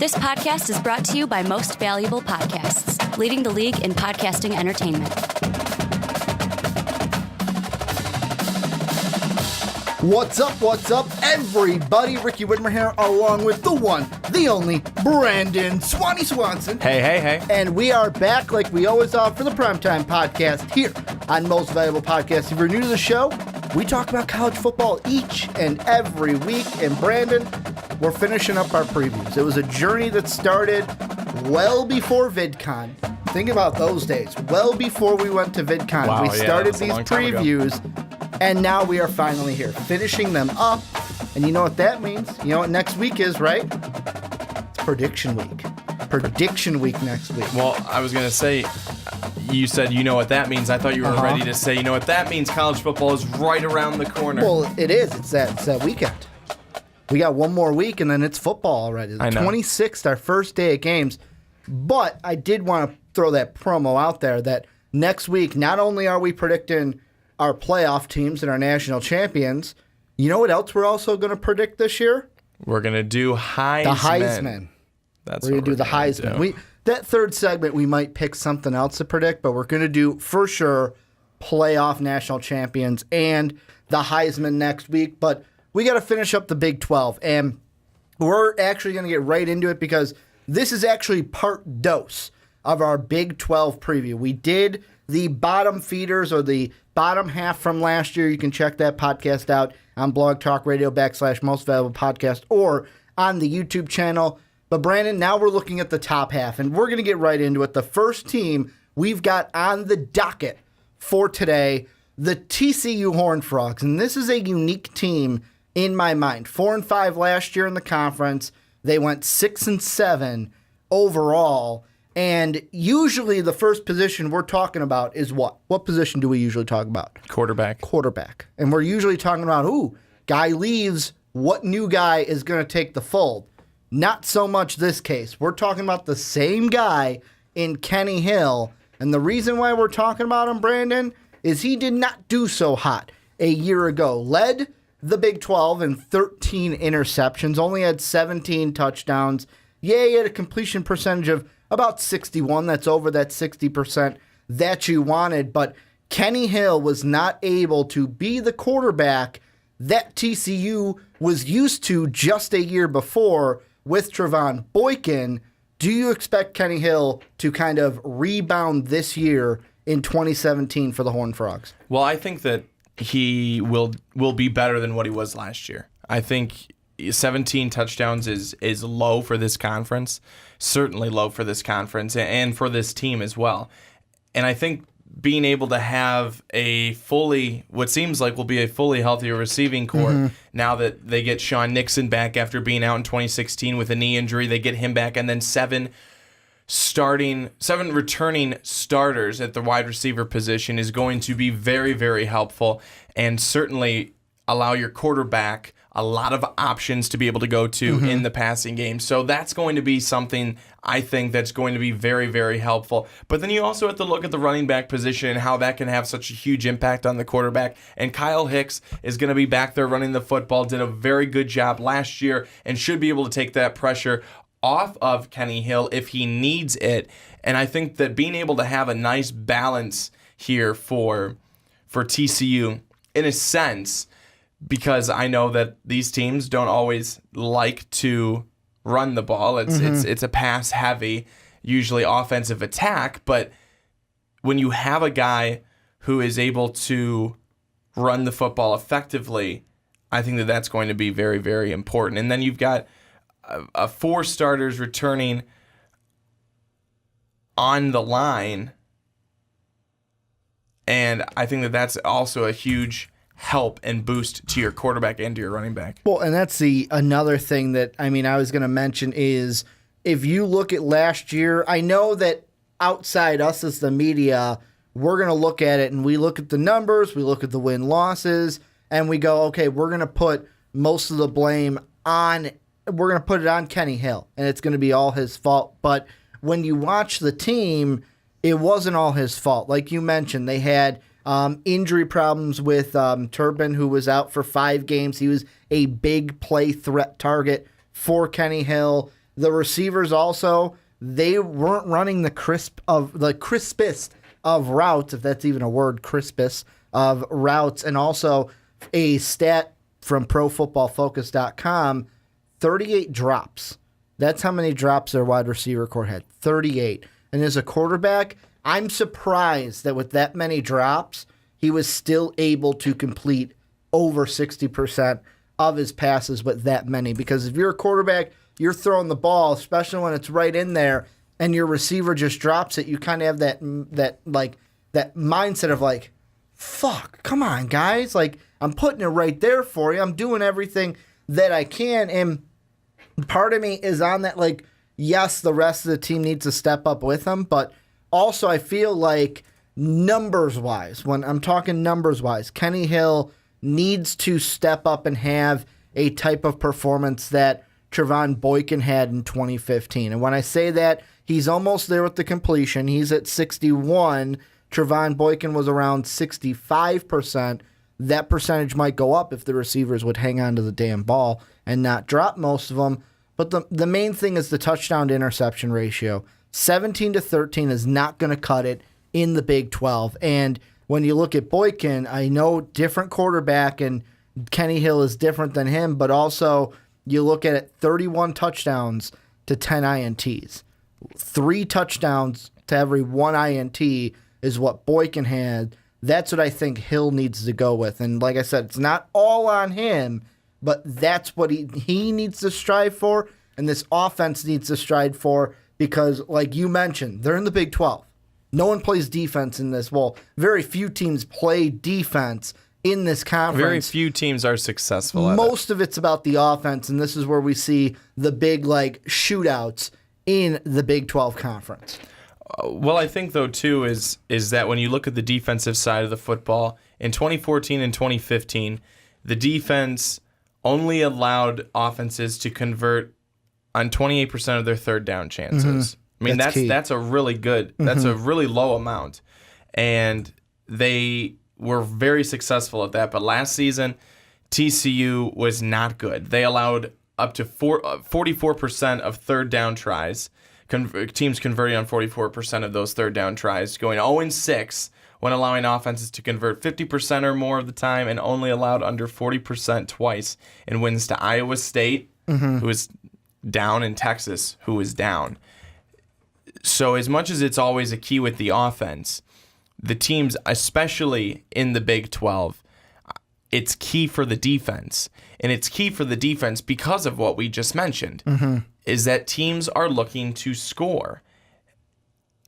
This podcast is brought to you by Most Valuable Podcasts, leading the league in podcasting entertainment. What's up, everybody? Ricky Widmer here, along with the one, the only, Brandon Swanson. Hey. And we are back like we always are for the Primetime Podcast here on Most Valuable Podcasts. If you're new to the show, we talk about college football each and every week. And Brandon, we're finishing up our previews. It was a journey that started well before VidCon. Think about those days. Well before we went to VidCon, Wow, we started that was a these long time ago. previews. And now we are finally here, finishing them up. And you know what that means? You know what next week is, right? It's prediction week. Prediction week next week. Well, I was going to say, you said you know what that means. I thought you were ready to say, you know what that means? College football is right around the corner. Well, it is. It's that weekend. We got one more week, and then it's football already. The I know. 26th, our first day of games. But I did want to throw that promo out there that next week, not only are we predicting our playoff teams and our national champions, you know what else we're also going to predict this year? We're going to do Heisman. The Heisman. That's We're going what to do the Heisman. That third segment, we might pick something else to predict, but we're going to do, for sure, playoff national champions and the Heisman next week. But we got to finish up the Big 12, and we're actually going to get right into it because this is actually part dos of our Big 12 preview. We did the bottom feeders, or the bottom half from last year. You can check that podcast out on Blog Talk Radio /Most Valuable Podcast or on the YouTube channel. But Brandon, now we're looking at the top half, and we're going to get right into it. The first team we've got on the docket for today, the TCU Horned Frogs. And this is a unique team in my mind. 4-5 last year in the conference. They went 6-7 overall. And usually the first position we're talking about is what? What position do we usually talk about? Quarterback. And we're usually talking about, guy leaves, what new guy is going to take the fold? Not so much this case. We're talking about the same guy in Kenny Hill. And the reason why we're talking about him, Brandon, is he did not do so hot a year ago. Led the Big 12 in 13 interceptions, only had 17 touchdowns. Yeah, he had a completion percentage of about 61. That's over that 60% that you wanted. But Kenny Hill was not able to be the quarterback that TCU was used to just a year before with Trevon Boykin. Do you expect Kenny Hill to kind of rebound this year in 2017 for the Horned Frogs? Well, I think that he will be better than what he was last year. I think 17 touchdowns is low for this conference, certainly low for this conference and for this team as well. And I think being able to have what seems like will be a fully healthy receiving corps now that they get Sean Nixon back after being out in 2016 with a knee injury, they get him back, and then seven returning starters at the wide receiver position is going to be very, very helpful and certainly allow your quarterback a lot of options to be able to go to in the passing game. So that's going to be something I think that's going to be very, very helpful. But then you also have to look at the running back position and how that can have such a huge impact on the quarterback. And Kyle Hicks is going to be back there running the football, did a very good job last year, and should be able to take that pressure off of Kenny Hill if he needs it. And I think that being able to have a nice balance here for TCU, in a sense, because I know that these teams don't always like to run the ball. It's a pass heavy, usually offensive attack. But when you have a guy who is able to run the football effectively, I think that that's going to be very, very important. And then you've got four starters returning on the line, and I think that that's also a huge help and boost to your quarterback and to your running back. Well, and that's another thing that I was going to mention is if you look at last year, I know that outside us as the media, we're going to look at it and we look at the numbers, we look at the win-losses, and we go, okay, we're going to put most of the blame on Kenny Hill, and it's going to be all his fault. But when you watch the team, it wasn't all his fault. Like you mentioned, they had injury problems with Turpin, who was out for 5 games. He was a big play threat target for Kenny Hill. The receivers also, they weren't running the crispest of routes, if that's even a word, crispest of routes. And also a stat from ProFootballFocus.com, 38 drops. That's how many drops their wide receiver core had, 38. And as a quarterback, I'm surprised that with that many drops, he was still able to complete over 60% of his passes with that many. Because if you're a quarterback, you're throwing the ball, especially when it's right in there, and your receiver just drops it, you kind of have that mindset of like, fuck, come on, guys. Like, I'm putting it right there for you. I'm doing everything that I can. And part of me is on that, like, yes, the rest of the team needs to step up with him, but also I feel like numbers-wise, when I'm talking numbers-wise, Kenny Hill needs to step up and have a type of performance that Trevon Boykin had in 2015. And when I say that, he's almost there with the completion. He's at 61. Trevon Boykin was around 65%. That percentage might go up if the receivers would hang on to the damn ball and not drop most of them. But the main thing is the touchdown to interception ratio. 17-13 is not going to cut it in the Big 12. And when you look at Boykin, I know different quarterback and Kenny Hill is different than him, but also you look at it, 31 touchdowns to 10 INTs. 3 touchdowns to every 1 INT is what Boykin had. That's what I think Hill needs to go with. And like I said, it's not all on him, but that's what he needs to strive for, and this offense needs to strive for, because like you mentioned, they're in the Big 12. No one plays defense in this. Well, very few teams play defense in this conference. Very few teams are successful at Most of it's about the offense, and this is where we see the big like shootouts in the Big 12 conference. Well, I think, though, too, is that when you look at the defensive side of the football, in 2014 and 2015, the defense only allowed offenses to convert on 28% of their third down chances. Mm-hmm. I mean, that's a really good, that's a really low amount. And they were very successful at that. But last season, TCU was not good. They allowed up to 44% of third down tries. Teams converting on 44% of those third down tries, going 0-6 when allowing offenses to convert 50% or more of the time, and only allowed under 40% twice in wins to Iowa State, who is down, and Texas, who is down. So as much as it's always a key with the offense, the teams, especially in the Big 12, it's key for the defense. And it's key for the defense because of what we just mentioned, is that teams are looking to score.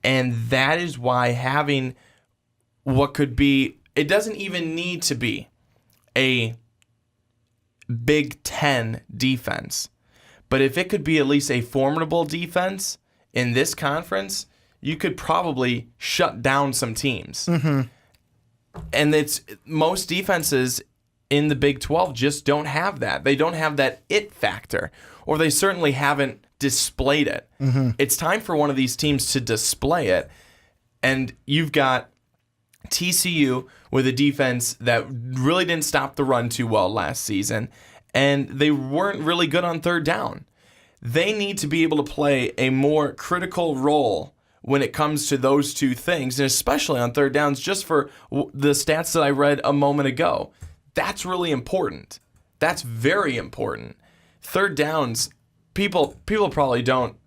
And that is why having what could be, it doesn't even need to be a Big 10 defense. But if it could be at least a formidable defense in this conference, you could probably shut down some teams. And it's most defenses in the Big 12 just don't have that. They don't have that it factor, or they certainly haven't displayed it. It's time for one of these teams to display it. And you've got TCU with a defense that really didn't stop the run too well last season, and they weren't really good on third down. They need to be able to play a more critical role when it comes to those two things, and especially on third downs, just for the stats that I read a moment ago. That's really important. That's very important. Third downs, people probably don't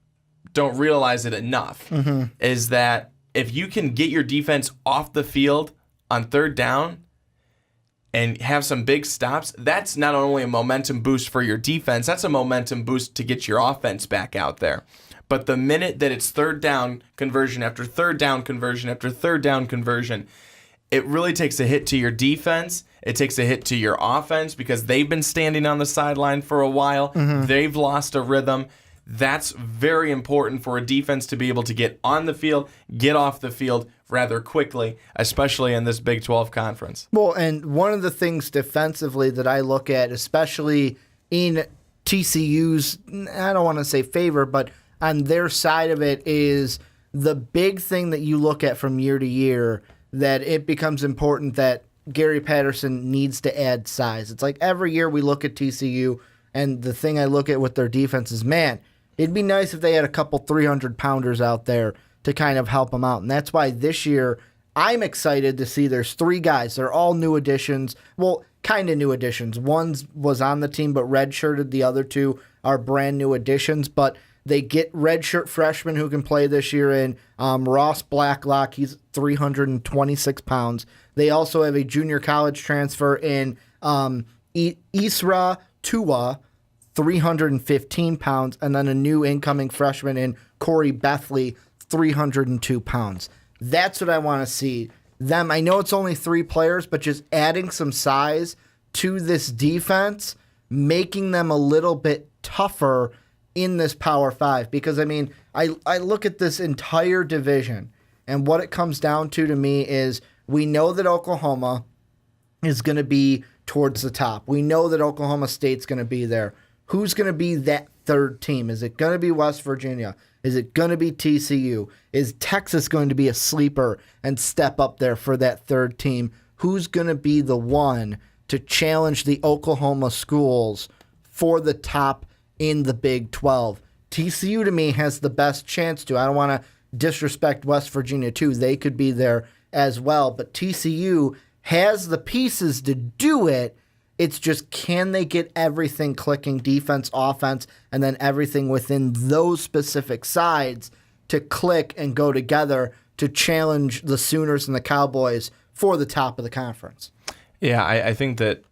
realize it enough, is that if you can get your defense off the field on third down and have some big stops, that's not only a momentum boost for your defense, that's a momentum boost to get your offense back out there. But the minute that it's third down conversion after third down conversion after third down conversion, it really takes a hit to your defense. It takes a hit to your offense because they've been standing on the sideline for a while. They've lost a rhythm. That's very important for a defense to be able to get on the field, get off the field rather quickly, especially in this Big 12 conference. Well, and one of the things defensively that I look at, especially in TCU's, I don't want to say favor, but on their side of it, is the big thing that you look at from year to year, that it becomes important that Gary Patterson needs to add size. It's like every year we look at TCU, and the thing I look at with their defense is, man, it'd be nice if they had a couple 300-pounders out there to kind of help them out. And that's why this year I'm excited to see there's 3 guys. They're all new additions. Well, kind of new additions. One was on the team but redshirted. The other 2 are brand new additions. But they get redshirt freshmen who can play this year in Ross Blacklock. He's 326 pounds. They also have a junior college transfer in Isra Tua, 315 pounds, and then a new incoming freshman in Corey Bethley, 302 pounds. That's what I want to see. Them, I know it's only 3 players, but just adding some size to this defense, making them a little bit tougher in this Power 5. Because, I mean, I look at this entire division, and what it comes down to me is we know that Oklahoma is going to be towards the top. We know that Oklahoma State's going to be there. Who's going to be that third team? Is it going to be West Virginia? Is it going to be TCU? Is Texas going to be a sleeper and step up there for that third team? Who's going to be the one to challenge the Oklahoma schools for the top in the Big 12? TCU, to me, has the best chance to. I don't want to disrespect West Virginia, too. They could be there as well. But TCU has the pieces to do it. It's just, can they get everything clicking, defense, offense, and then everything within those specific sides to click and go together to challenge the Sooners and the Cowboys for the top of the conference? Yeah, I think that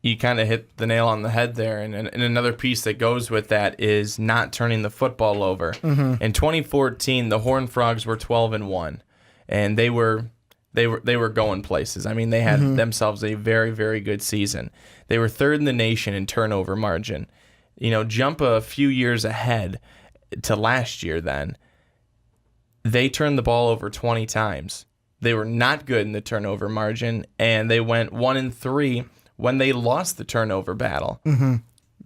you kind of hit the nail on the head there. And another piece that goes with that is not turning the football over. Mm-hmm. In 2014, the Horned Frogs were 12-1, and they were going places. I mean, they had themselves a very, very good season. They were 3rd in the nation in turnover margin. Jump a few years ahead to last year then. They turned the ball over 20 times. They were not good in the turnover margin, and they went 1-3 when they lost the turnover battle. Mm-hmm.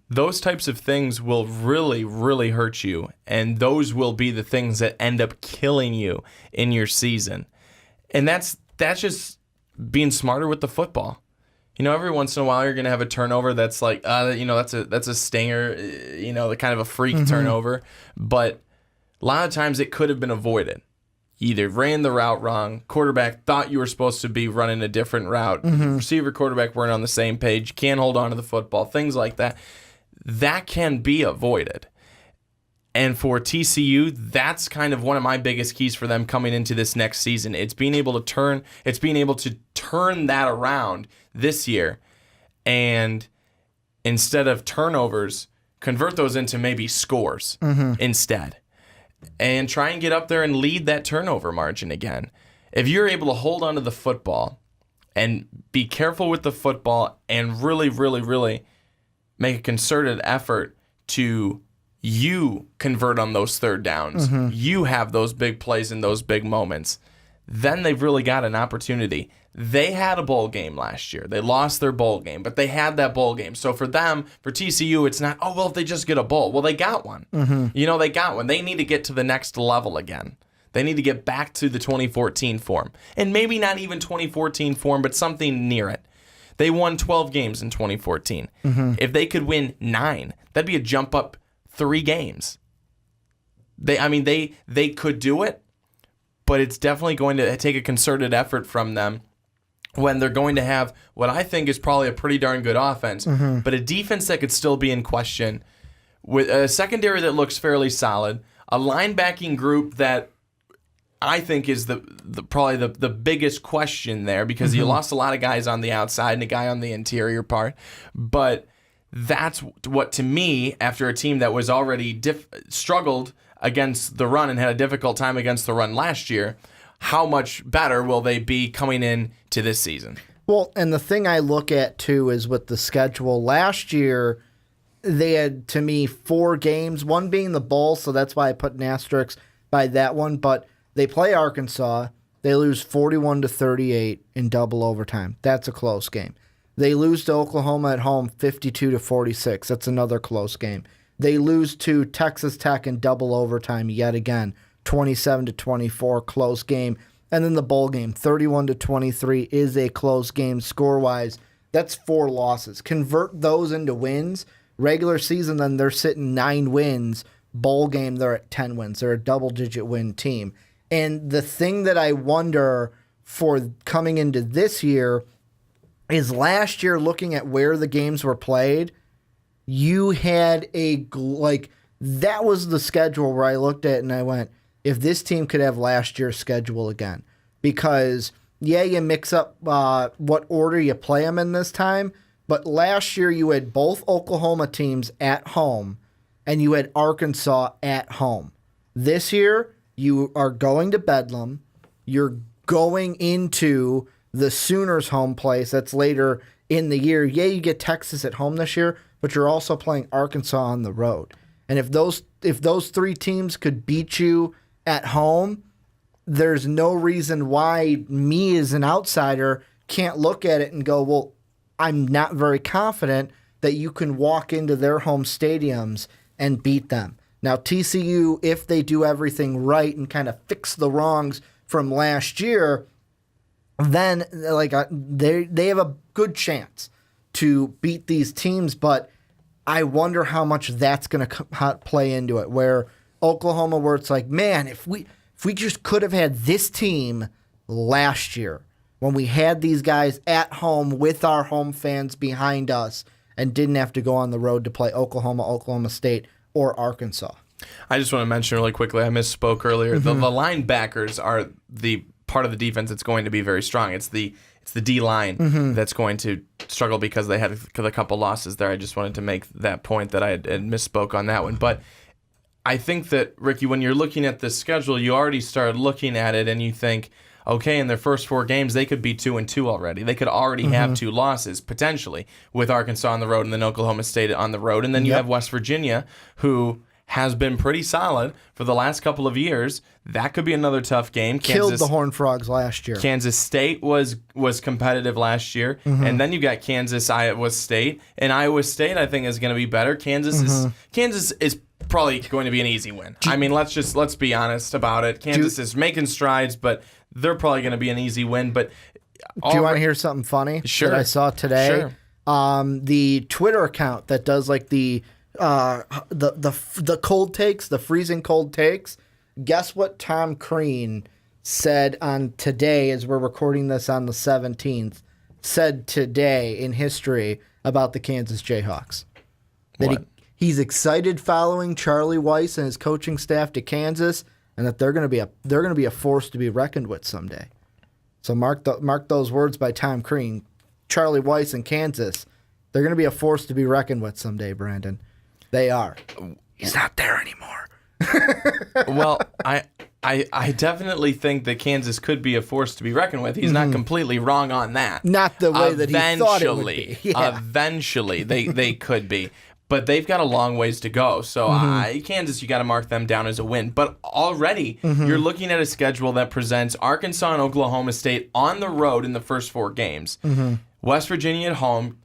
Those types of things will really, really hurt you, and those will be the things that end up killing you in your season. And that's just being smarter with the football. Every once in a while you're going to have a turnover that's like, that's a stinger, the kind of a freak turnover. But a lot of times it could have been avoided. You either ran the route wrong, quarterback thought you were supposed to be running a different route, receiver, quarterback weren't on the same page, you can't hold on to the football, things like that. That can be avoided. And for TCU, that's kind of one of my biggest keys for them coming into this next season. It's being able to turn that around this year, and instead of turnovers, convert those into maybe scores instead, and try and get up there and lead that turnover margin again. If you're able to hold onto the football and be careful with the football and really, really, really make a concerted effort to you convert on those third downs, you have those big plays in those big moments, then they've really got an opportunity. They had a bowl game last year. They lost their bowl game, but they had that bowl game. So for them, for TCU, it's not, if they just get a bowl. Well, they got one. They got one. They need to get to the next level again. They need to get back to the 2014 form. And maybe not even 2014 form, but something near it. They won 12 games in 2014. If they could win 9, that'd be a jump up 3 games. They could do it, but it's definitely going to take a concerted effort from them when they're going to have what I think is probably a pretty darn good offense, but a defense that could still be in question, with a secondary that looks fairly solid, a linebacking group that I think is probably the biggest question there, because you lost a lot of guys on the outside and a guy on the interior part. But that's what, to me, after a team that was already struggled against the run and had a difficult time against the run last year, how much better will they be coming in to this season? Well, and the thing I look at, too, is with the schedule. Last year, they had, to me, 4 games, one being the bowl, so that's why I put an asterisk by that one. But they play Arkansas. They lose 41-38 in double overtime. That's a close game. They lose to Oklahoma at home 52-46. That's another close game. They lose to Texas Tech in double overtime yet again, 27-24, close game. And then the bowl game, 31-23, is a close game score-wise. That's 4 losses. Convert those into wins. Regular season, then they're sitting 9 wins bowl game, they're at 10 wins. They're a double-digit win team. And the thing that I wonder for coming into this year is last year, looking at where the games were played, you had that was the schedule where I looked at and I went, if this team could have last year's schedule again. Because, yeah, you mix up what order you play them in this time, but last year you had both Oklahoma teams at home and you had Arkansas at home. This year, you are going to Bedlam. You're going into the Sooners' home place. That's later in the year. Yeah, you get Texas at home this year, but you're also playing Arkansas on the road. And if those three teams could beat you at home, there's no reason why me as an outsider can't look at it and go, well, I'm not very confident that you can walk into their home stadiums and beat them. Now, TCU, if they do everything right and kind of fix the wrongs from last year, then they have a good chance to beat these teams. But I wonder how much that's going to play into it. Where Oklahoma, where it's like, man, if we just could have had this team last year when we had these guys at home with our home fans behind us and didn't have to go on the road to play Oklahoma, Oklahoma State, or Arkansas. I just want to mention really quickly, I misspoke earlier. The linebackers are the part of the defense that's going to be very strong. It's the D-line that's going to struggle because they had a couple losses there. I just wanted to make that point that I had misspoke on that one. But I think that, Ricky, when you're looking at this schedule, you already start looking at it and you think, okay, in their first 4 games, they could be 2-2 already. They could already have 2 losses, potentially, with Arkansas on the road and then Oklahoma State on the road. And then you have West Virginia, who has been pretty solid for the last couple of years. That could be another tough game. Killed the Horned Frogs last year. Kansas State was competitive last year. And then you got Kansas, Iowa State. And Iowa State, I think, is going to be better. Kansas is probably going to be an easy win. I mean, let's be honest about it. Kansas is making strides, but they're probably going to be an easy win. But do you want to hear something funny that I saw today? Sure. The Twitter account that does like the cold takes, the freezing cold takes. Guess what Tom Crean said on today, as we're recording this on the 17th, said today in history about the Kansas Jayhawks. That he's excited following Charlie Weiss and his coaching staff to Kansas, and that they're going to be a force to be reckoned with someday. So mark those words by Tom Crean. Charlie Weiss and Kansas, they're going to be a force to be reckoned with someday, Brandon. They are. He's not there anymore. Well, I definitely think that Kansas could be a force to be reckoned with. He's not completely wrong on that. Not the way that he thought it would be. Yeah. Eventually, they could be. But they've got a long ways to go. So Kansas, you got to mark them down as a win. But already, you're looking at a schedule that presents Arkansas and Oklahoma State on the road in the first 4 games. West Virginia at home,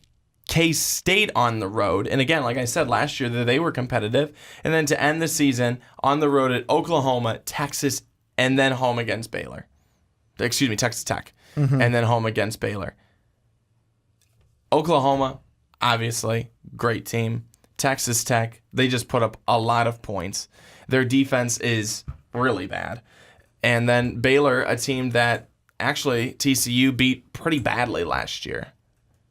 K-State on the road. And again, like I said, last year they were competitive. And then to end the season on the road at Oklahoma, Texas, and then home against Baylor. Texas Tech. And then home against Baylor. Oklahoma, obviously, great team. Texas Tech, they just put up a lot of points. Their defense is really bad. And then Baylor, a team that actually TCU beat pretty badly last year.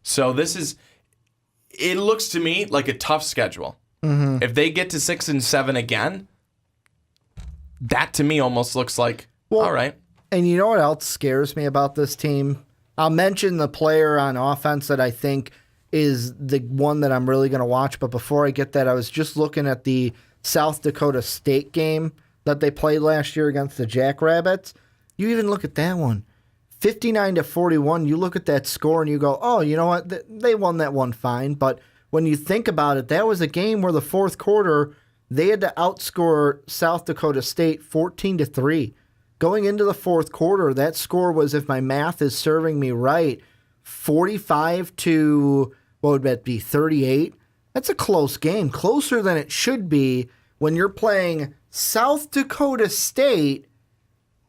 So it looks to me like a tough schedule. If they get to 6 and 7 again, that to me almost looks like, all right. And you know what else scares me about this team? I'll mention the player on offense that I think is the one that I'm really going to watch. But before I get that, I was just looking at the South Dakota State game that they played last year against the Jackrabbits. You even look at that one. 59-41, you look at that score and you go, oh, you know what? They won that one fine. But when you think about it, that was a game where the fourth quarter, they had to outscore South Dakota State 14-3. Going into the fourth quarter, that score was, if my math is serving me right, 45 to, what would that be, 38? That's a close game, closer than it should be when you're playing South Dakota State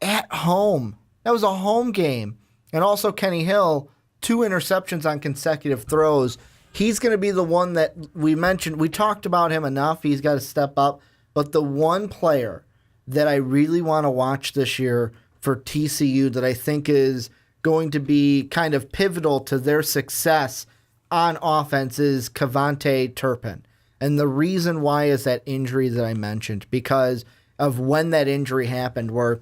at home. That was a home game. And also Kenny Hill, 2 interceptions on consecutive throws. He's going to be the one that we mentioned. We talked about him enough. He's got to step up. but the one player that I really want to watch this year for TCU that I think is going to be kind of pivotal to their success on offense is Kavontae Turpin. And the reason why is that injury that I mentioned, because of when that injury happened, where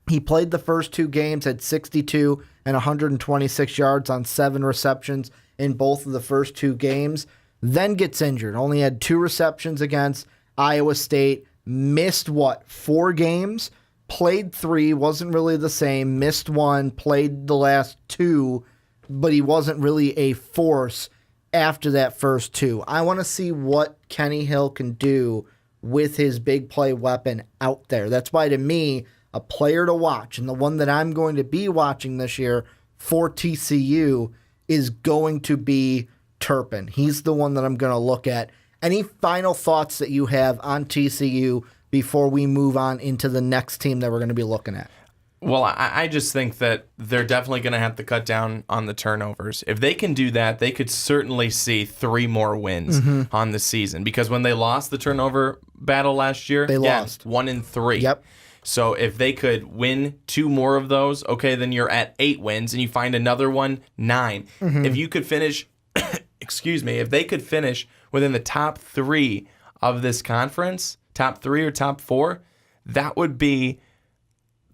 he played the first 2 games, had 62 and 126 yards on 7 receptions in both of the first 2 games, then gets injured. Only had 2 receptions against Iowa State, missed 4 games, played 3, wasn't really the same, missed 1, played the last 2, but he wasn't really a force after that first 2. I want to see what Kenny Hill can do with his big play weapon out there. That's why, to me, a player to watch, and the one that I'm going to be watching this year for TCU is going to be Turpin. He's the one that I'm going to look at. Any final thoughts that you have on TCU before we move on into the next team that we're going to be looking at? Well, I just think that they're definitely going to have to cut down on the turnovers. If they can do that, they could certainly see 3 more wins on the season. Because when they lost the turnover battle last year, they lost 1-3. Yep. So if they could win 2 more of those, okay, then you're at 8 wins, and you find another one, 9. If you could finish, if they could finish within the top 3 of this conference, top 3 or top 4, that would be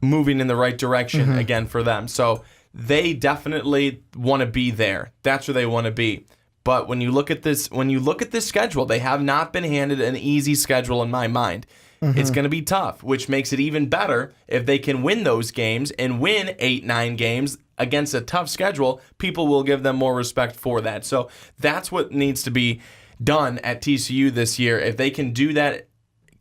moving in the right direction again for them. So they definitely want to be there. That's where they want to be. But when you look at this schedule, they have not been handed an easy schedule in my mind. It's going to be tough, which makes it even better if they can win those games and win 8-9 games against a tough schedule. People will give them more respect for that. So that's what needs to be done at TCU this year. If they can do that,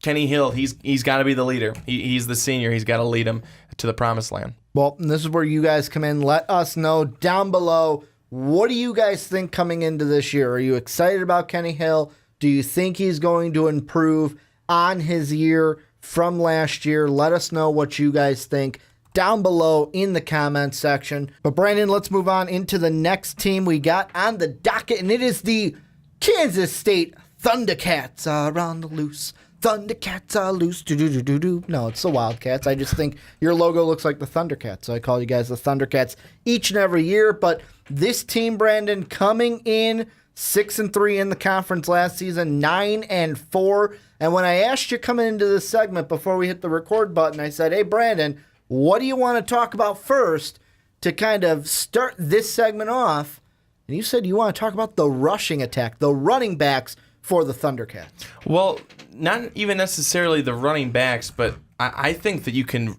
Kenny Hill, he's got to be the leader. He's the senior. He's got to lead them to the promised land. Well, this is where you guys come in. Let us know down below, what do you guys think coming into this year? Are you excited about Kenny Hill? Do you think he's going to improve on his year from last year? Let us know what you guys think down below in the comments section. But Brandon, let's move on into the next team we got on the docket, and it is the Kansas State Thundercats are on the loose. Thundercats are loose. Do-do-do-do-do. No, it's the Wildcats. I just think your logo looks like the Thundercats, so I call you guys the Thundercats each and every year. But this team, Brandon, coming in 6-3 in the conference last season, 9-4. And when I asked you coming into this segment before we hit the record button, I said, hey, Brandon, what do you want to talk about first to kind of start this segment off? And you said you want to talk about the rushing attack, the running backs for the Thundercats. Well, not even necessarily the running backs, but I think that you can.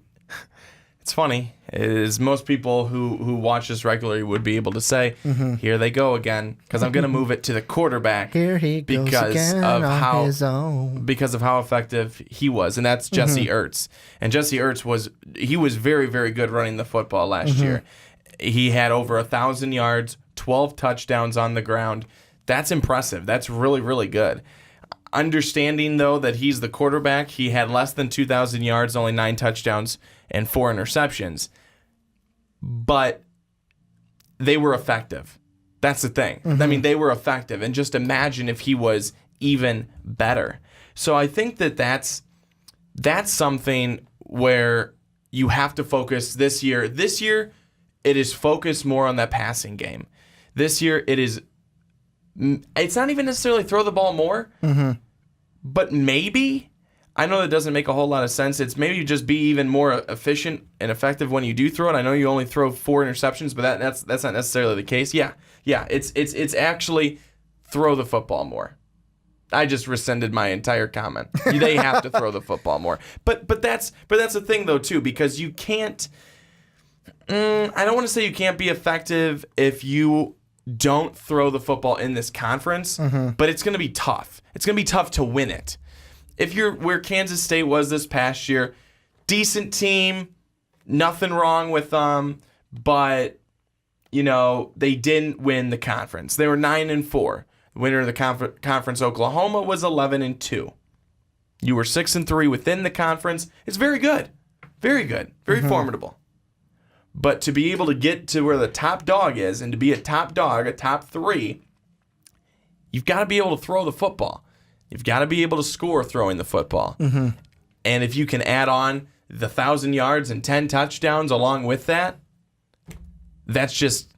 It's funny, is most people who watch this regularly would be able to say, here they go again, because I'm going to move it to the quarterback. Here he goes again on his own. Because of how effective he was, and that's Jesse Ertz. And Jesse Ertz was very, very good running the football last year. He had over 1,000 yards, 12 touchdowns on the ground. That's impressive. That's really, really good. Understanding, though, that he's the quarterback, he had less than 2,000 yards, only 9 touchdowns, and 4 interceptions. But they were effective. That's the thing. I mean, they were effective. And just imagine if he was even better. So I think that's something where you have to focus this year. This year, it is focused more on that passing game. This year, it's not even necessarily throw the ball more, but maybe, I know that doesn't make a whole lot of sense. It's maybe just be even more efficient and effective when you do throw it. I know you only throw 4 interceptions, but that's not necessarily the case. Yeah, it's actually throw the football more. I just rescinded my entire comment. They have to throw the football more. But that's the thing though too, because you can't. I don't want to say you can't be effective if you don't throw the football in this conference, but it's going to be tough. It's going to be tough to win it. If you're where Kansas State was this past year, decent team, nothing wrong with them, but they didn't win the conference. They were 9-4. The winner of the conference, Oklahoma, was 11-2. You were 6-3 within the conference. It's very good, very formidable. But to be able to get to where the top dog is and to be a top dog, a top 3, you've got to be able to throw the football. You've got to be able to score throwing the football. Mm-hmm. And if you can add on the 1,000 yards and 10 touchdowns along with that, that's just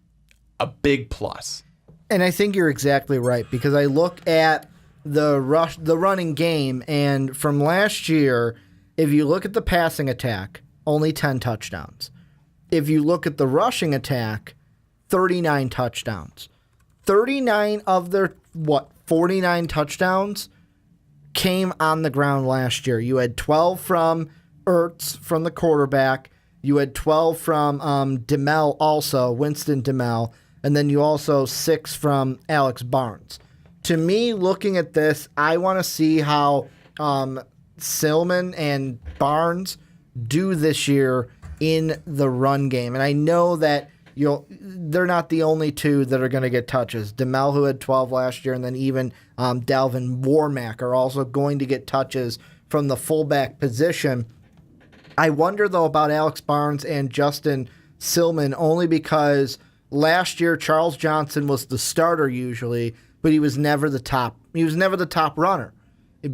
a big plus. And I think you're exactly right, because I look at the running game, and from last year, if you look at the passing attack, only 10 touchdowns. If you look at the rushing attack, 39 touchdowns. 39 of their, 49 touchdowns came on the ground last year. You had 12 from Ertz, from the quarterback. You had 12 from DeMel also, Winston DeMel. And then you also 6 from Alex Barnes. To me, looking at this, I want to see how Silman and Barnes do this year in the run game. And I know that they're not the only two that are going to get touches. DeMel, who had 12 last year, and then even Dalvin Warmack are also going to get touches from the fullback position. I wonder, though, about Alex Barnes and Justin Silman, only because last year Charles Johnson was the starter usually, but he was never the top. He was never the top runner,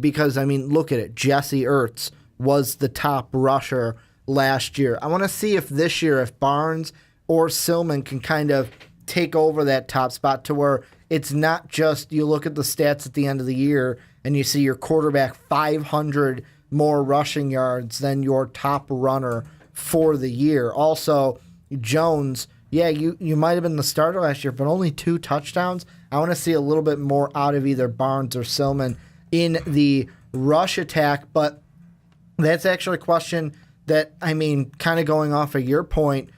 because, I mean, look at it. Jesse Ertz was the top rusher last year. I want to see if this year, if Barnes or Silman can kind of take over that top spot, to where it's not just you look at the stats at the end of the year and you see your quarterback 500 more rushing yards than your top runner for the year. Also, Jones, yeah, you might have been the starter last year, but only 2 touchdowns. I want to see a little bit more out of either Barnes or Silman in the rush attack, but that's actually a question that, I mean, kind of going off of your point,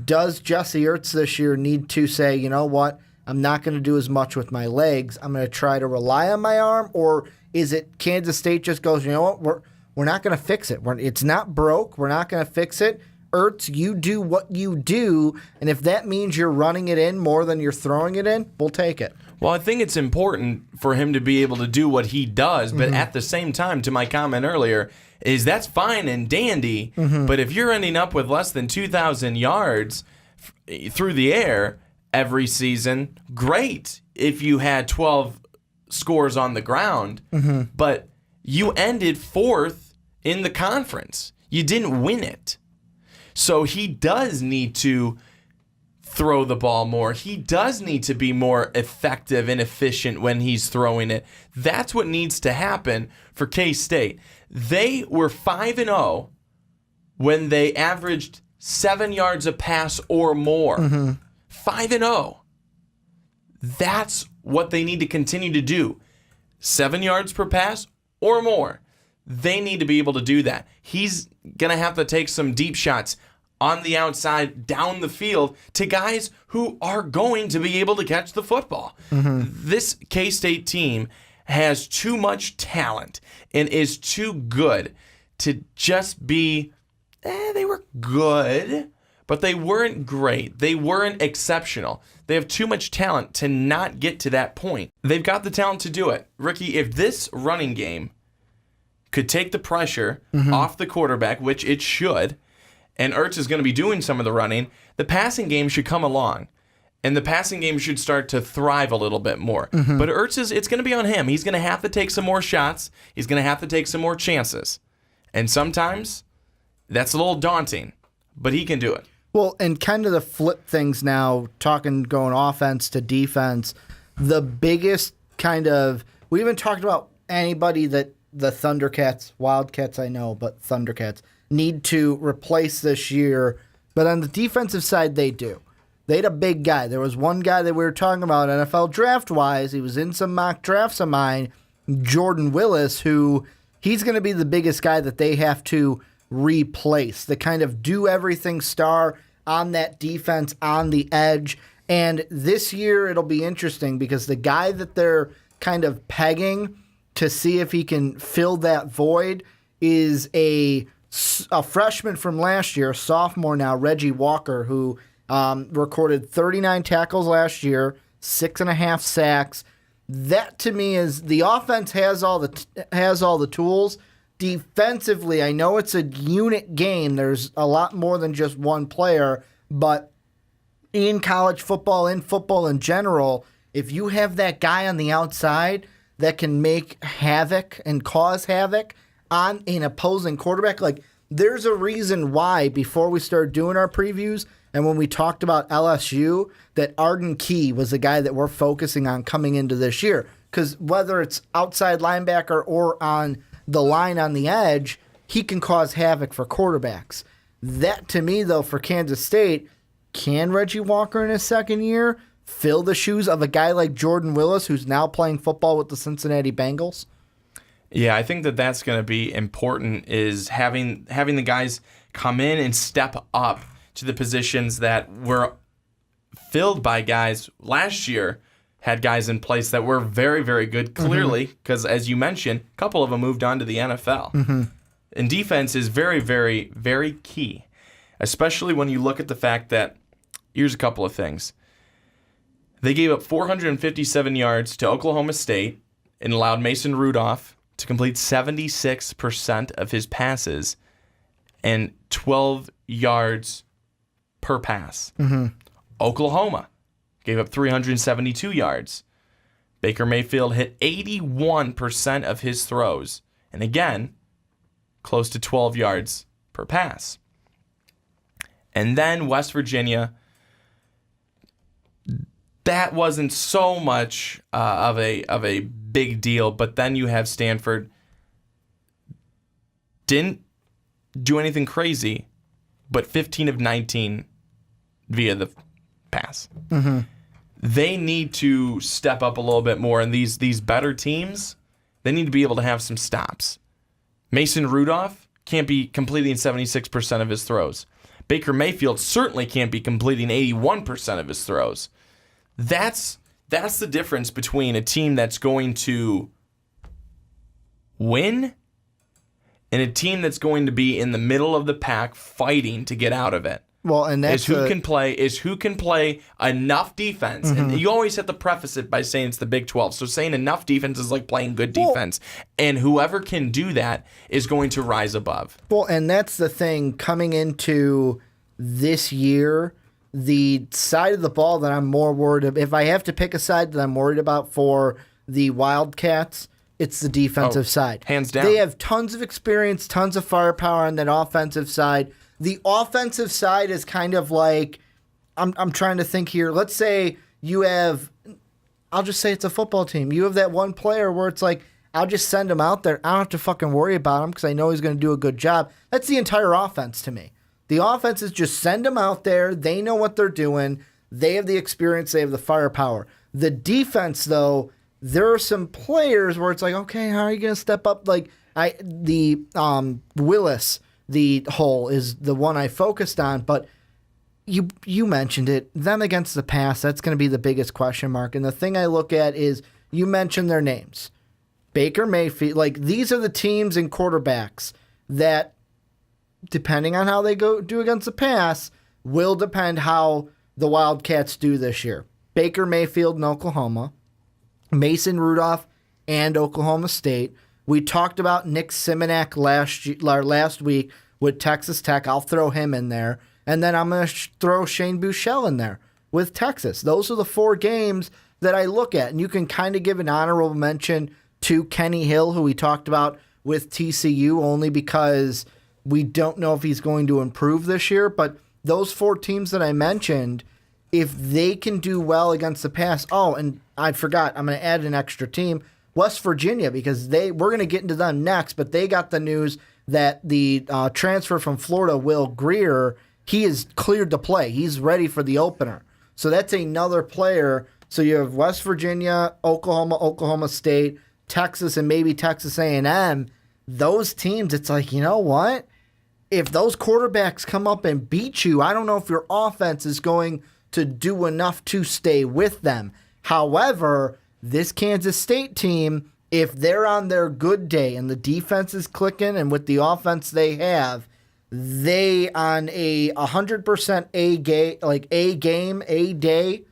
does Jesse Ertz this year need to say, you know what, I'm not going to do as much with my legs, I'm going to try to rely on my arm? Or is it Kansas State just goes, you know what, we're not going to fix it. It's not broke. We're not going to fix it. Ertz, you do what you do, and if that means you're running it in more than you're throwing it in, we'll take it. Well, I think it's important for him to be able to do what he does, but at the same time, to my comment earlier, is that's fine and dandy, but if you're ending up with less than 2,000 yards through the air every season, great if you had 12 scores on the ground, but you ended 4th in the conference. You didn't win it. So he does need to throw the ball more. He does need to be more effective and efficient when he's throwing it. That's what needs to happen for K-State. They were 5-0 when they averaged 7 yards a pass or more. 5-0. That's what they need to continue to do. 7 yards per pass or more. They need to be able to do that. He's going to have to take some deep shots on the outside, down the field, to guys who are going to be able to catch the football. This K-State team has too much talent and is too good to just be, they were good, but they weren't great. They weren't exceptional. They have too much talent to not get to that point. They've got the talent to do it. Ricky, if this running game could take the pressure off the quarterback, which it should, and Ertz is going to be doing some of the running, the passing game should come along. And the passing game should start to thrive a little bit more. But Ertz, it's going to be on him. He's going to have to take some more shots. He's going to have to take some more chances. And sometimes that's a little daunting, but he can do it. Well, and kind of to flip things now, going offense to defense, the biggest kind of, we haven't talked about anybody that the Thundercats, Wildcats I know, but Thundercats need to replace this year. But on the defensive side, they do. They had a big guy. There was one guy that we were talking about NFL draft-wise. He was in some mock drafts of mine, Jordan Willis, who he's going to be the biggest guy that they have to replace. The kind of do-everything star on that defense, on the edge. And this year, it'll be interesting because the guy that they're kind of pegging to see if he can fill that void is a freshman from last year, sophomore now, Reggie Walker, who recorded 39 tackles last year, 6.5 sacks. That to me is the offense has all the tools. Defensively, I know it's a unit game. There's a lot more than just one player, but in college football, in football in general, if you have that guy on the outside that can make havoc and cause havoc on an opposing quarterback. Like, there's a reason why before we started doing our previews and when we talked about LSU, that Arden Key was the guy that we're focusing on coming into this year. Because whether it's outside linebacker or on the line on the edge, he can cause havoc for quarterbacks. That, to me, though, for Kansas State, can Reggie Walker in his second year fill the shoes of a guy like Jordan Willis, who's now playing football with the Cincinnati Bengals? Yeah, I think that that's going to be important, is having the guys come in and step up to the positions that were filled by guys last year, had guys in place that were very, very good, clearly, because as you mentioned, a couple of them moved on to the NFL. And defense is very, very, very key, especially when you look at the fact that, here's a couple of things. They gave up 457 yards to Oklahoma State and allowed Mason Rudolph to complete 76% of his passes and 12 yards per pass. Oklahoma gave up 372 yards. Baker Mayfield hit 81% of his throws. And again, close to 12 yards per pass. And then West Virginia, that wasn't so much of a big deal, but then you have Stanford, didn't do anything crazy, but 15 of 19 via the pass. They need to step up a little bit more, and these better teams, they need to be able to have some stops. Mason Rudolph can't be completing 76% of his throws. Baker Mayfield certainly can't be completing 81% of his throws. That's the difference between a team that's going to win and a team that's going to be in the middle of the pack fighting to get out of it. Well, and that's who can play enough defense. And you always have to preface it by saying it's the Big 12. So saying enough defense is like playing good defense. And whoever can do that is going to rise above. Well, and that's the thing coming into this year, the side of the ball that I'm more worried about, if I have to pick a side that I'm worried about for the Wildcats, it's the defensive side. Hands down. They have tons of experience, tons of firepower on that offensive side. The offensive side is kind of like, I'm trying to think here. Let's say you have, I'll just say it's a football team. You have that one player where it's like, I'll just send him out there. I don't have to fucking worry about him because I know he's going to do a good job. That's the entire offense to me. The offense is just send them out there. They know what they're doing. They have the experience. They have the firepower. The defense, though, there are some players where it's like, okay, how are you going to step up? Like Willis, the hole is the one I focused on, but you mentioned it. Them against the pass, that's going to be the biggest question mark. And the thing I look at is you mentioned their names. Baker Mayfield, like these are the teams and quarterbacks that, depending on how they do against the pass, will depend how the Wildcats do this year. Baker Mayfield in Oklahoma, Mason Rudolph and Oklahoma State. We talked about Nick Simonak last week with Texas Tech. I'll throw him in there. And then I'm going to throw Shane Buechele in there with Texas. Those are the four games that I look at. And you can kind of give an honorable mention to Kenny Hill, who we talked about with TCU, only because we don't know if he's going to improve this year. But those four teams that I mentioned, if they can do well against the pass. Oh, and I forgot, I'm going to add an extra team. West Virginia, because we're going to get into them next, but they got the news that the transfer from Florida, Will Grier, he is cleared to play. He's ready for the opener. So that's another player. So you have West Virginia, Oklahoma, Oklahoma State, Texas, and maybe Texas A&M. Those teams, it's like, you know what? If those quarterbacks come up and beat you, I don't know if your offense is going to do enough to stay with them. However, this Kansas State team, if they're on their good day and the defense is clicking and with the offense they have, they on a 100% A day,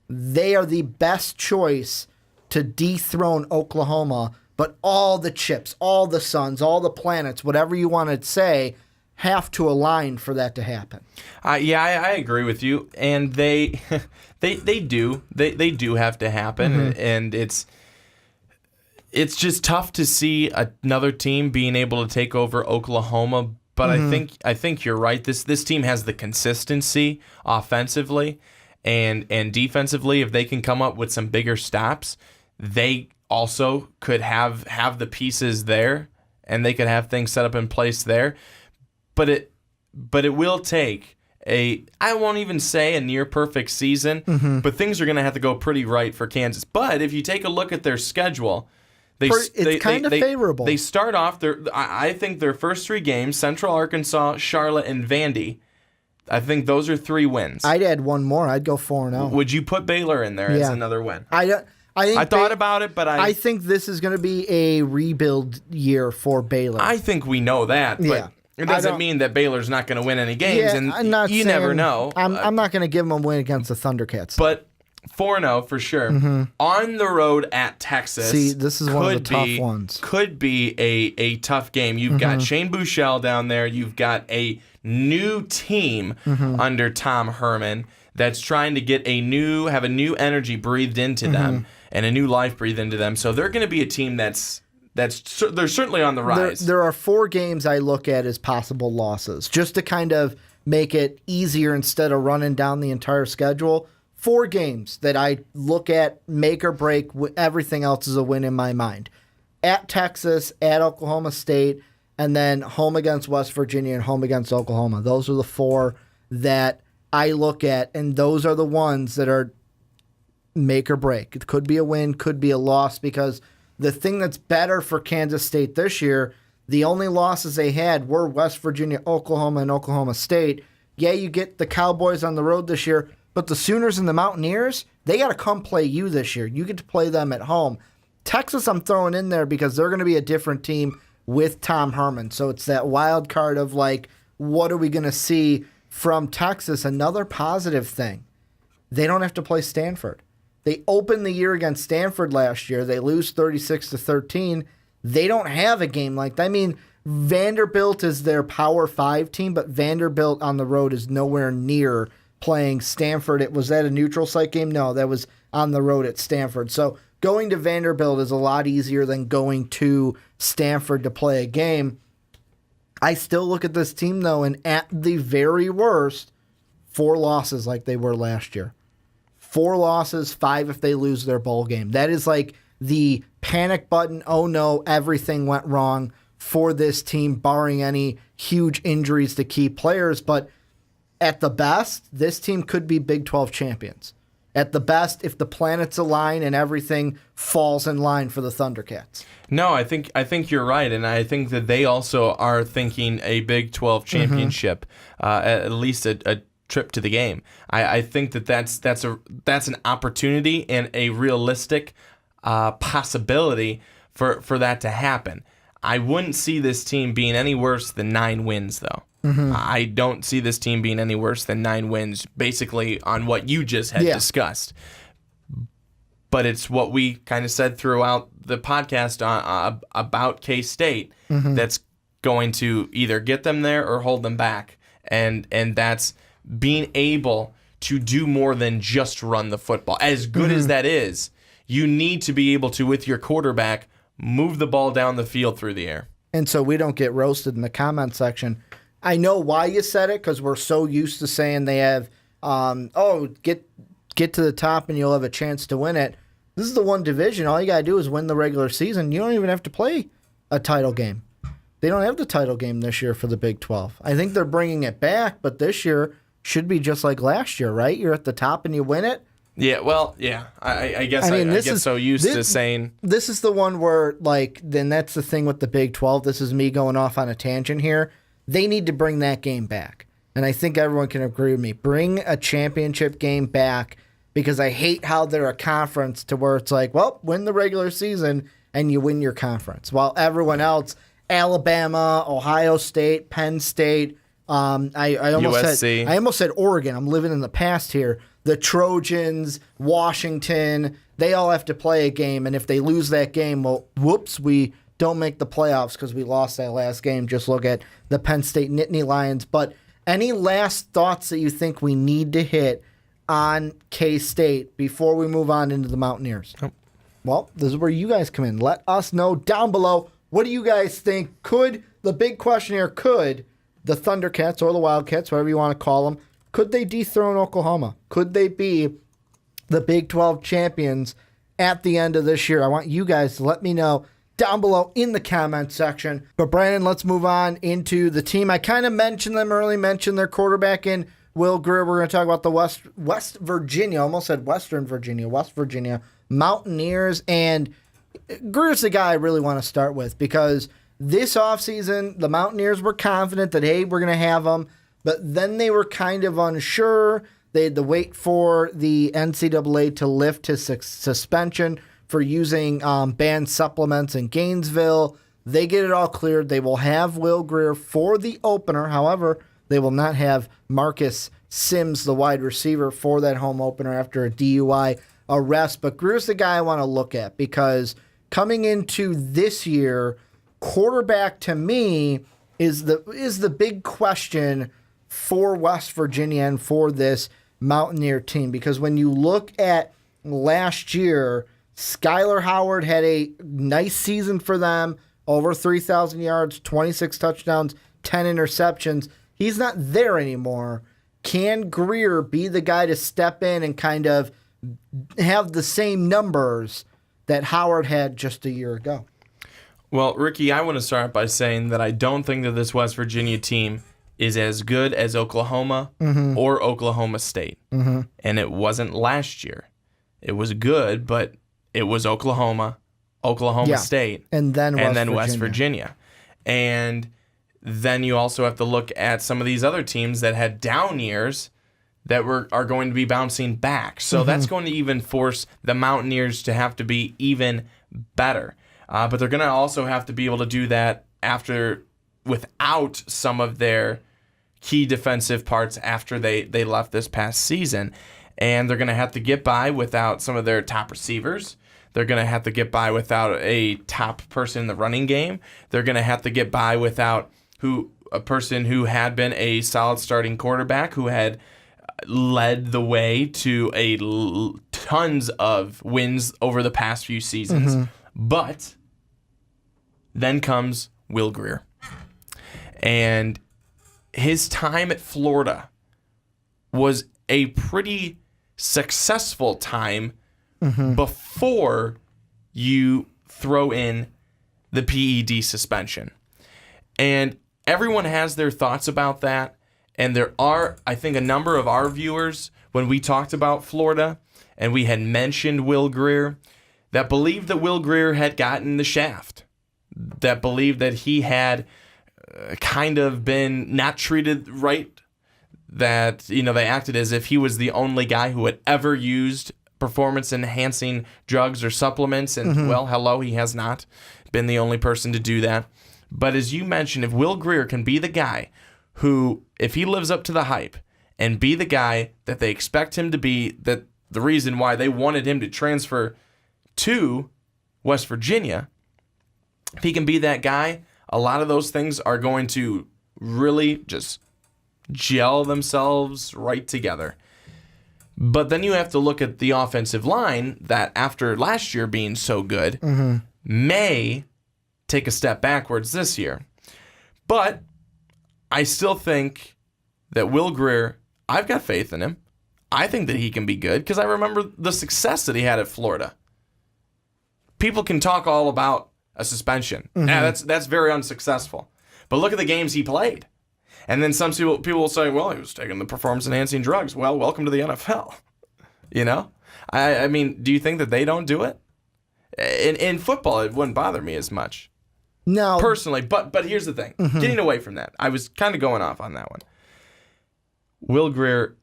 they are the best choice to dethrone Oklahoma. But all the chips, all the suns, all the planets, whatever you want to say, have to align for that to happen. I agree with you, and they do have to happen, and It's just tough to see another team being able to take over Oklahoma. But I think you're right. This team has the consistency offensively and defensively. If they can come up with some bigger stops, they also could have the pieces there, and they could have things set up in place there. But it will take I won't even say a near perfect season, but things are going to have to go pretty right for Kansas. But if you take a look at their schedule, it's kind of favorable. They start off I think their first 3 games: Central Arkansas, Charlotte, and Vandy. I think those are 3 wins. I'd add one more. I'd go 4-0. Would you put Baylor in there as another win? I thought about it, but I think this is going to be a rebuild year for Baylor. I think we know that, but it doesn't mean that Baylor's not going to win any games, and you never know. I'm not going to give them a win against the Thundercats. But 4-0 for sure. On the road at Texas. See, this is one of the tough ones. Could be a tough game. You've got Shane Buechele down there. You've got a new team under Tom Herman that's trying to get have a new energy breathed into them and a new life breathed into them. So they're going to be a team they're certainly on the rise. There are 4 games I look at as possible losses, just to kind of make it easier instead of running down the entire schedule. 4 games that I look at, make or break. Everything else is a win in my mind. At Texas, at Oklahoma State, and then home against West Virginia and home against Oklahoma. Those are the 4 that I look at, and those are the ones that are make or break. It could be a win, could be a loss, because the thing that's better for Kansas State this year, the only losses they had were West Virginia, Oklahoma, and Oklahoma State. Yeah, you get the Cowboys on the road this year, but the Sooners and the Mountaineers, they got to come play you this year. You get to play them at home. Texas I'm throwing in there because they're going to be a different team with Tom Herman. So it's that wild card of like, what are we going to see from Texas? Another positive thing, they don't have to play Stanford. They opened the year against Stanford last year. They lose 36-13. They don't have a game like that. I mean, Vanderbilt is their Power 5 team, but Vanderbilt on the road is nowhere near playing Stanford. It was that a neutral site game? No, that was on the road at Stanford. So going to Vanderbilt is a lot easier than going to Stanford to play a game. I still look at this team, though, and at the very worst, 4 losses like they were last year. 4 losses, 5 if they lose their bowl game. That is like the panic button, oh no, everything went wrong for this team, barring any huge injuries to key players. But at the best, this team could be Big 12 champions. At the best, if the planets align and everything falls in line for the Thundercats. No, I think you're right, and I think that they also are thinking a Big 12 championship, at least a trip to the game. I think that's an opportunity and a realistic possibility for that to happen. I wouldn't see this team being any worse than 9 wins, though. I don't see this team being any worse than 9 wins, basically on what you just had discussed. But it's what we kind of said throughout the podcast about K-State that's going to either get them there or hold them back. And that's being able to do more than just run the football. As good as that is, you need to be able to, with your quarterback, move the ball down the field through the air. And so we don't get roasted in the comment section. I know why you said it, because we're so used to saying they have, get to the top and you'll have a chance to win it. This is the one division. All you got to do is win the regular season. You don't even have to play a title game. They don't have the title game this year for the Big 12. I think they're bringing it back, but this year should be just like last year, right? You're at the top and you win it. Yeah, well, yeah. I guess I get so used to saying... This is the one where, then that's the thing with the Big 12. This is me going off on a tangent here. They need to bring that game back. And I think everyone can agree with me. Bring a championship game back, because I hate how they're a conference to where it's like, well, win the regular season and you win your conference. While everyone else, Alabama, Ohio State, Penn State, I almost said Oregon. I'm living in the past here. The Trojans, Washington, they all have to play a game. And if they lose that game, well, whoops, we don't make the playoffs because we lost that last game. Just look at the Penn State Nittany Lions. But any last thoughts that you think we need to hit on K-State before we move on into the Mountaineers? Well, this is where you guys come in. Let us know down below. What do you guys think? The big question here, could the Thundercats or the Wildcats, whatever you want to call them, could they dethrone Oklahoma? Could they be the Big 12 champions at the end of this year? I want you guys to let me know down below in the comment section. But Brandon, let's move on into the team. I kind of mentioned them early, mentioned their quarterback in Will Grier. We're going to talk about the West Virginia, almost said Western Virginia, West Virginia Mountaineers. And Grier's the guy I really want to start with because this offseason, the Mountaineers were confident that, hey, we're going to have them. But then they were kind of unsure. They had to wait for the NCAA to lift his suspension for using banned supplements in Gainesville. They get it all cleared. They will have Will Grier for the opener. However, they will not have Marcus Sims, the wide receiver, for that home opener after a DUI arrest. But Grier's the guy I want to look at because coming into this year, quarterback to me is the big question for West Virginia and for this Mountaineer team. Because when you look at last year, Skylar Howard had a nice season for them, over 3,000 yards, 26 touchdowns, 10 interceptions. He's not there anymore. Can Grier be the guy to step in and kind of have the same numbers that Howard had just a year ago? Well, Ricky, I want to start by saying that I don't think that this West Virginia team is as good as Oklahoma or Oklahoma State. And it wasn't last year. It was good, but it was Oklahoma State, and then West Virginia. And then you also have to look at some of these other teams that had down years that are going to be bouncing back. So that's going to even force the Mountaineers to have to be even better. But they're going to also have to be able to do that without some of their key defensive parts after they left this past season. And they're going to have to get by without some of their top receivers. They're going to have to get by without a top person in the running game. They're going to have to get by without a person who had been a solid starting quarterback, who had led the way to tons of wins over the past few seasons. But then comes Will Grier. And his time at Florida was a pretty successful time before you throw in the PED suspension. And everyone has their thoughts about that. And there are, I think, a number of our viewers, when we talked about Florida and we had mentioned Will Grier, that believed that Will Grier had gotten the shaft, that believed that he had kind of been not treated right, that, they acted as if he was the only guy who had ever used performance-enhancing drugs or supplements, and, well, hello, he has not been the only person to do that. But as you mentioned, if Will Grier can be the guy who, if he lives up to the hype and be the guy that they expect him to be, that the reason why they wanted him to transfer to West Virginia, if he can be that guy, a lot of those things are going to really just gel themselves right together. But then you have to look at the offensive line that, after last year being so good, may take a step backwards this year. But I still think that Will Grier, I've got faith in him. I think that he can be good because I remember the success that he had at Florida. People can talk all about a suspension. That's very unsuccessful. But look at the games he played. And then some people will say, well, he was taking the performance-enhancing drugs. Well, welcome to the NFL. I mean, do you think that they don't do it? In football, it wouldn't bother me as much. No. Personally, but here's the thing. Getting away from that, I was kind of going off on that one. Will Grier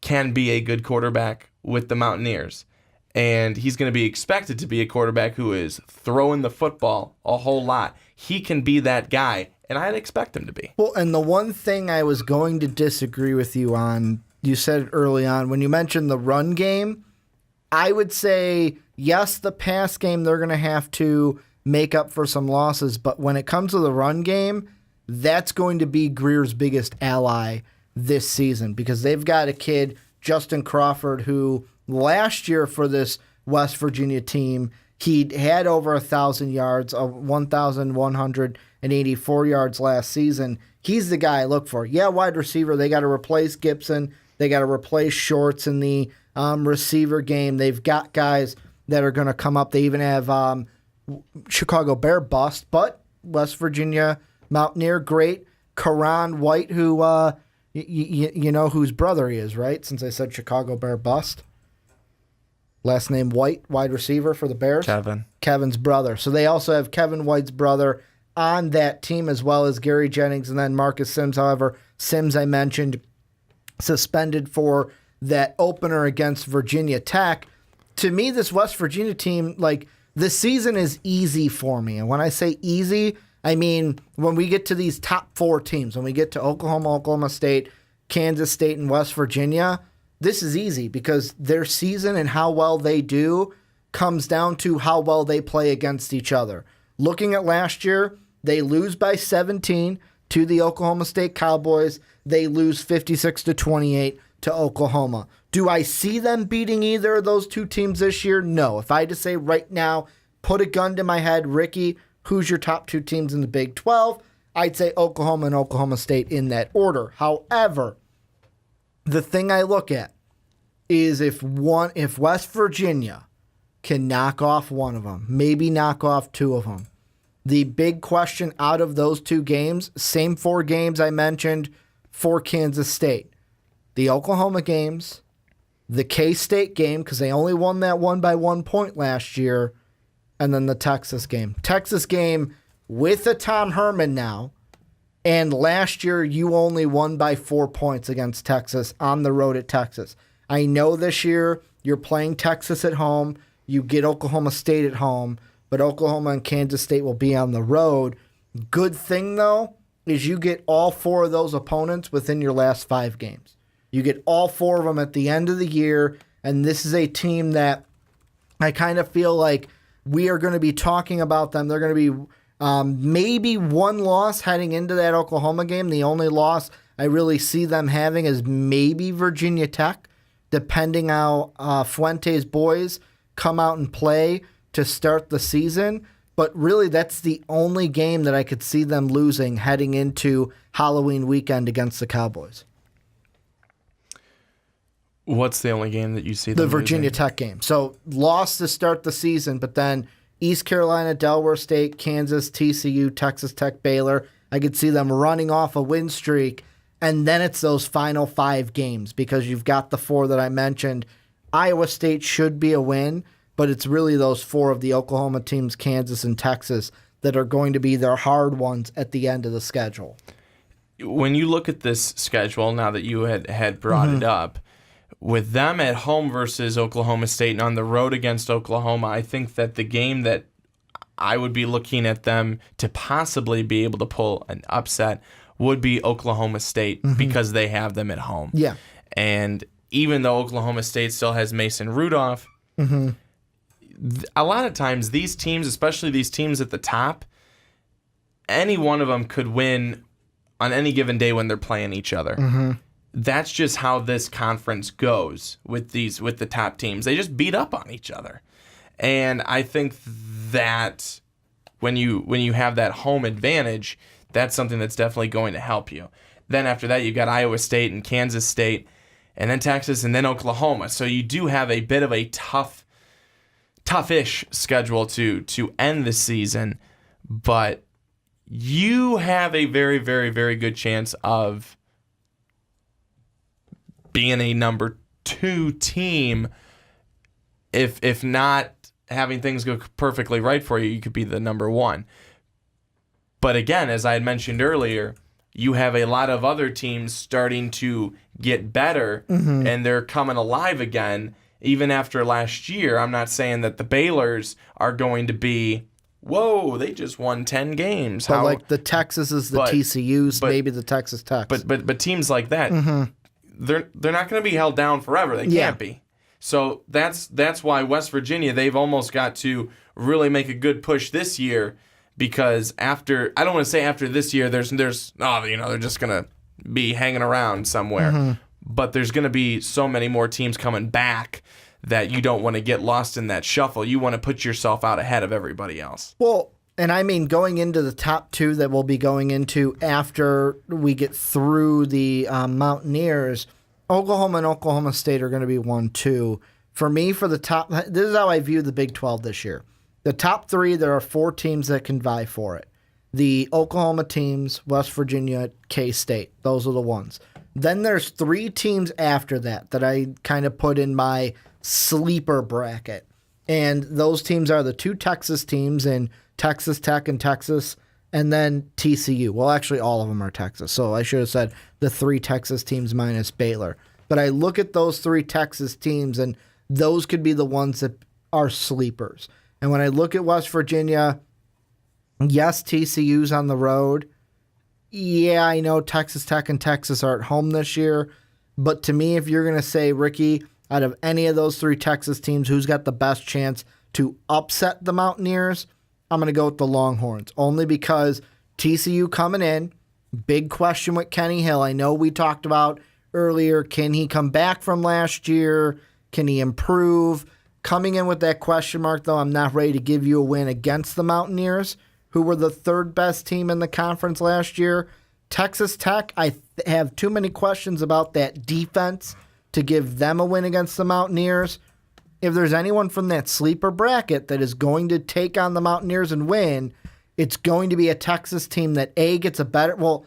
can be a good quarterback with the Mountaineers. And he's going to be expected to be a quarterback who is throwing the football a whole lot. He can be that guy, and I'd expect him to be. Well, and the one thing I was going to disagree with you on, you said it early on, when you mentioned the run game, I would say, yes, the pass game, they're going to have to make up for some losses. But when it comes to the run game, that's going to be Grier's biggest ally this season because they've got a kid, Justin Crawford, who last year for this West Virginia team, He had over 1,000 yards, 1,184 yards last season. He's the guy I look for. Yeah, wide receiver. They got to replace Gibson. They got to replace Shorts in the receiver game. They've got guys that are going to come up. They even have Chicago Bear bust, but West Virginia Mountaineer great. Karan White, who you know whose brother he is, right? Since I said Chicago Bear bust. Last name White, wide receiver for the Bears. Kevin's brother. So they also have Kevin White's brother on that team, as well as Gary Jennings and then Marcus Sims. However, Sims, I mentioned, suspended for that opener against Virginia Tech. To me, this West Virginia team, like, the season is easy for me. And when I say easy, I mean when we get to these top 4 teams, when we get to Oklahoma, Oklahoma State, Kansas State, and West Virginia, this is easy because their season and how well they do comes down to how well they play against each other. Looking at last year, they lose by 17 to the Oklahoma State Cowboys. They lose 56-28 to Oklahoma. Do I see them beating either of those two teams this year? No. If I had to say right now, put a gun to my head, Ricky, who's your top 2 teams in the Big 12? I'd say Oklahoma and Oklahoma State in that order. However, the thing I look at is if West Virginia can knock off one of them, maybe knock off 2 of them. The big question out of those 2 games, same 4 games I mentioned for Kansas State. The Oklahoma games, the K-State game, because they only won that one by 1 point last year, and then the Texas game. Texas game with a Tom Herman now, and last year you only won by 4 points against Texas on the road at Texas. I know this year you're playing Texas at home, you get Oklahoma State at home, but Oklahoma and Kansas State will be on the road. Good thing, though, is you get all 4 of those opponents within your last 5 games. You get all 4 of them at the end of the year, and this is a team that I kind of feel like we are going to be talking about them. They're going to be maybe 1 loss heading into that Oklahoma game. The only loss I really see them having is maybe Virginia Tech, depending how Fuente's boys come out and play to start the season. But really, that's the only game that I could see them losing heading into Halloween weekend against the Cowboys. What's the only game that you see them The Virginia losing? Tech game. So lost to start the season, but then East Carolina, Delaware State, Kansas, TCU, Texas Tech, Baylor. I could see them running off a win streak, and then it's those final 5 games because you've got the 4 that I mentioned. Iowa State should be a win, but it's really those 4 of the Oklahoma teams, Kansas and Texas, that are going to be their hard ones at the end of the schedule. When you look at this schedule, now that you had brought it up, with them at home versus Oklahoma State and on the road against Oklahoma, I think that the game that I would be looking at them to possibly be able to pull an upset would be Oklahoma State because they have them at home. Yeah. And even though Oklahoma State still has Mason Rudolph, a lot of times these teams, especially these teams at the top, any one of them could win on any given day when they're playing each other. That's just how this conference goes with the top teams. They just beat up on each other. And I think that when you have that home advantage, that's something that's definitely going to help you. Then after that, you've got Iowa State and Kansas State, and then Texas, and then Oklahoma. So you do have a bit of a toughish schedule to end the season, but you have a very, very, very good chance of being a number 2 team. If not having things go perfectly right for you, you could be the number 1. But again, as I had mentioned earlier, you have a lot of other teams starting to get better, and they're coming alive again. Even after last year, I'm not saying that the Baylors are going to be, whoa, they just won 10 games. But like the Texases, the TCUs, maybe the Texas Techs. But teams like that, they're not going to be held down forever. They can't be. So that's why West Virginia, they've almost got to really make a good push this year, because I don't want to say after this year, they're just going to be hanging around somewhere. But there's going to be so many more teams coming back that you don't want to get lost in that shuffle. You want to put yourself out ahead of everybody else. Well, and I mean, going into the top two that we'll be going into after we get through the Mountaineers, Oklahoma and Oklahoma State are going to be 1-2. For me, for the top, this is how I view the Big 12 this year. The top three, there are 4 teams that can vie for it. The Oklahoma teams, West Virginia, K-State. Those are the ones. Then there's 3 teams after that I kind of put in my sleeper bracket. And those teams are the 2 Texas teams in Texas Tech and Texas, and then TCU. Well, actually, all of them are Texas. So I should have said the 3 Texas teams minus Baylor. But I look at those 3 Texas teams, and those could be the ones that are sleepers. And when I look at West Virginia, yes, TCU's on the road. Yeah, I know Texas Tech and Texas are at home this year. But to me, if you're going to say, Ricky, out of any of those 3 Texas teams, who's got the best chance to upset the Mountaineers, I'm going to go with the Longhorns, only because TCU coming in, big question with Kenny Hill. I know we talked about earlier, can he come back from last year? Can he improve? Coming in with that question mark, though, I'm not ready to give you a win against the Mountaineers, who were the 3rd best team in the conference last year. Texas Tech, I have too many questions about that defense to give them a win against the Mountaineers. If there's anyone from that sleeper bracket that is going to take on the Mountaineers and win, it's going to be a Texas team that, A, gets a better, well,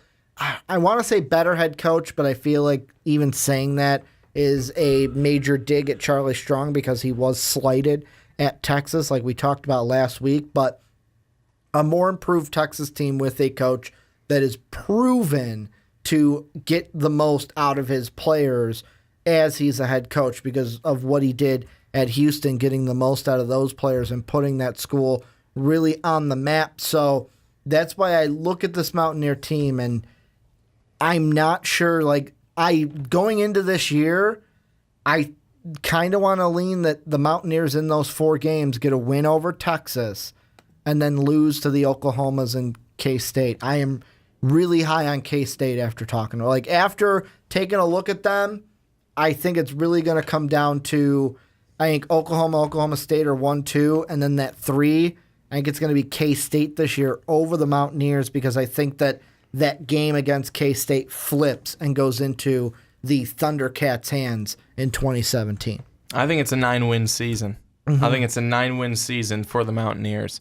I want to say better head coach, but I feel like even saying that is a major dig at Charlie Strong because he was slighted at Texas like we talked about last week. But a more improved Texas team with a coach that is proven to get the most out of his players as he's a head coach because of what he did at Houston, getting the most out of those players and putting that school really on the map. So that's why I look at this Mountaineer team, and I'm not sure, going into this year, I kind of want to lean that the Mountaineers in those 4 games get a win over Texas and then lose to the Oklahomas and K-State. I am really high on K-State after talking to them. After taking a look at them, I think it's really going to come down to, I think Oklahoma State are 1-2, and then that 3, I think it's going to be K-State this year over the Mountaineers because I think that game against K-State flips and goes into the Thundercats' hands in 2017. I think it's a 9-win season. Mm-hmm. I think it's a 9-win season for the Mountaineers.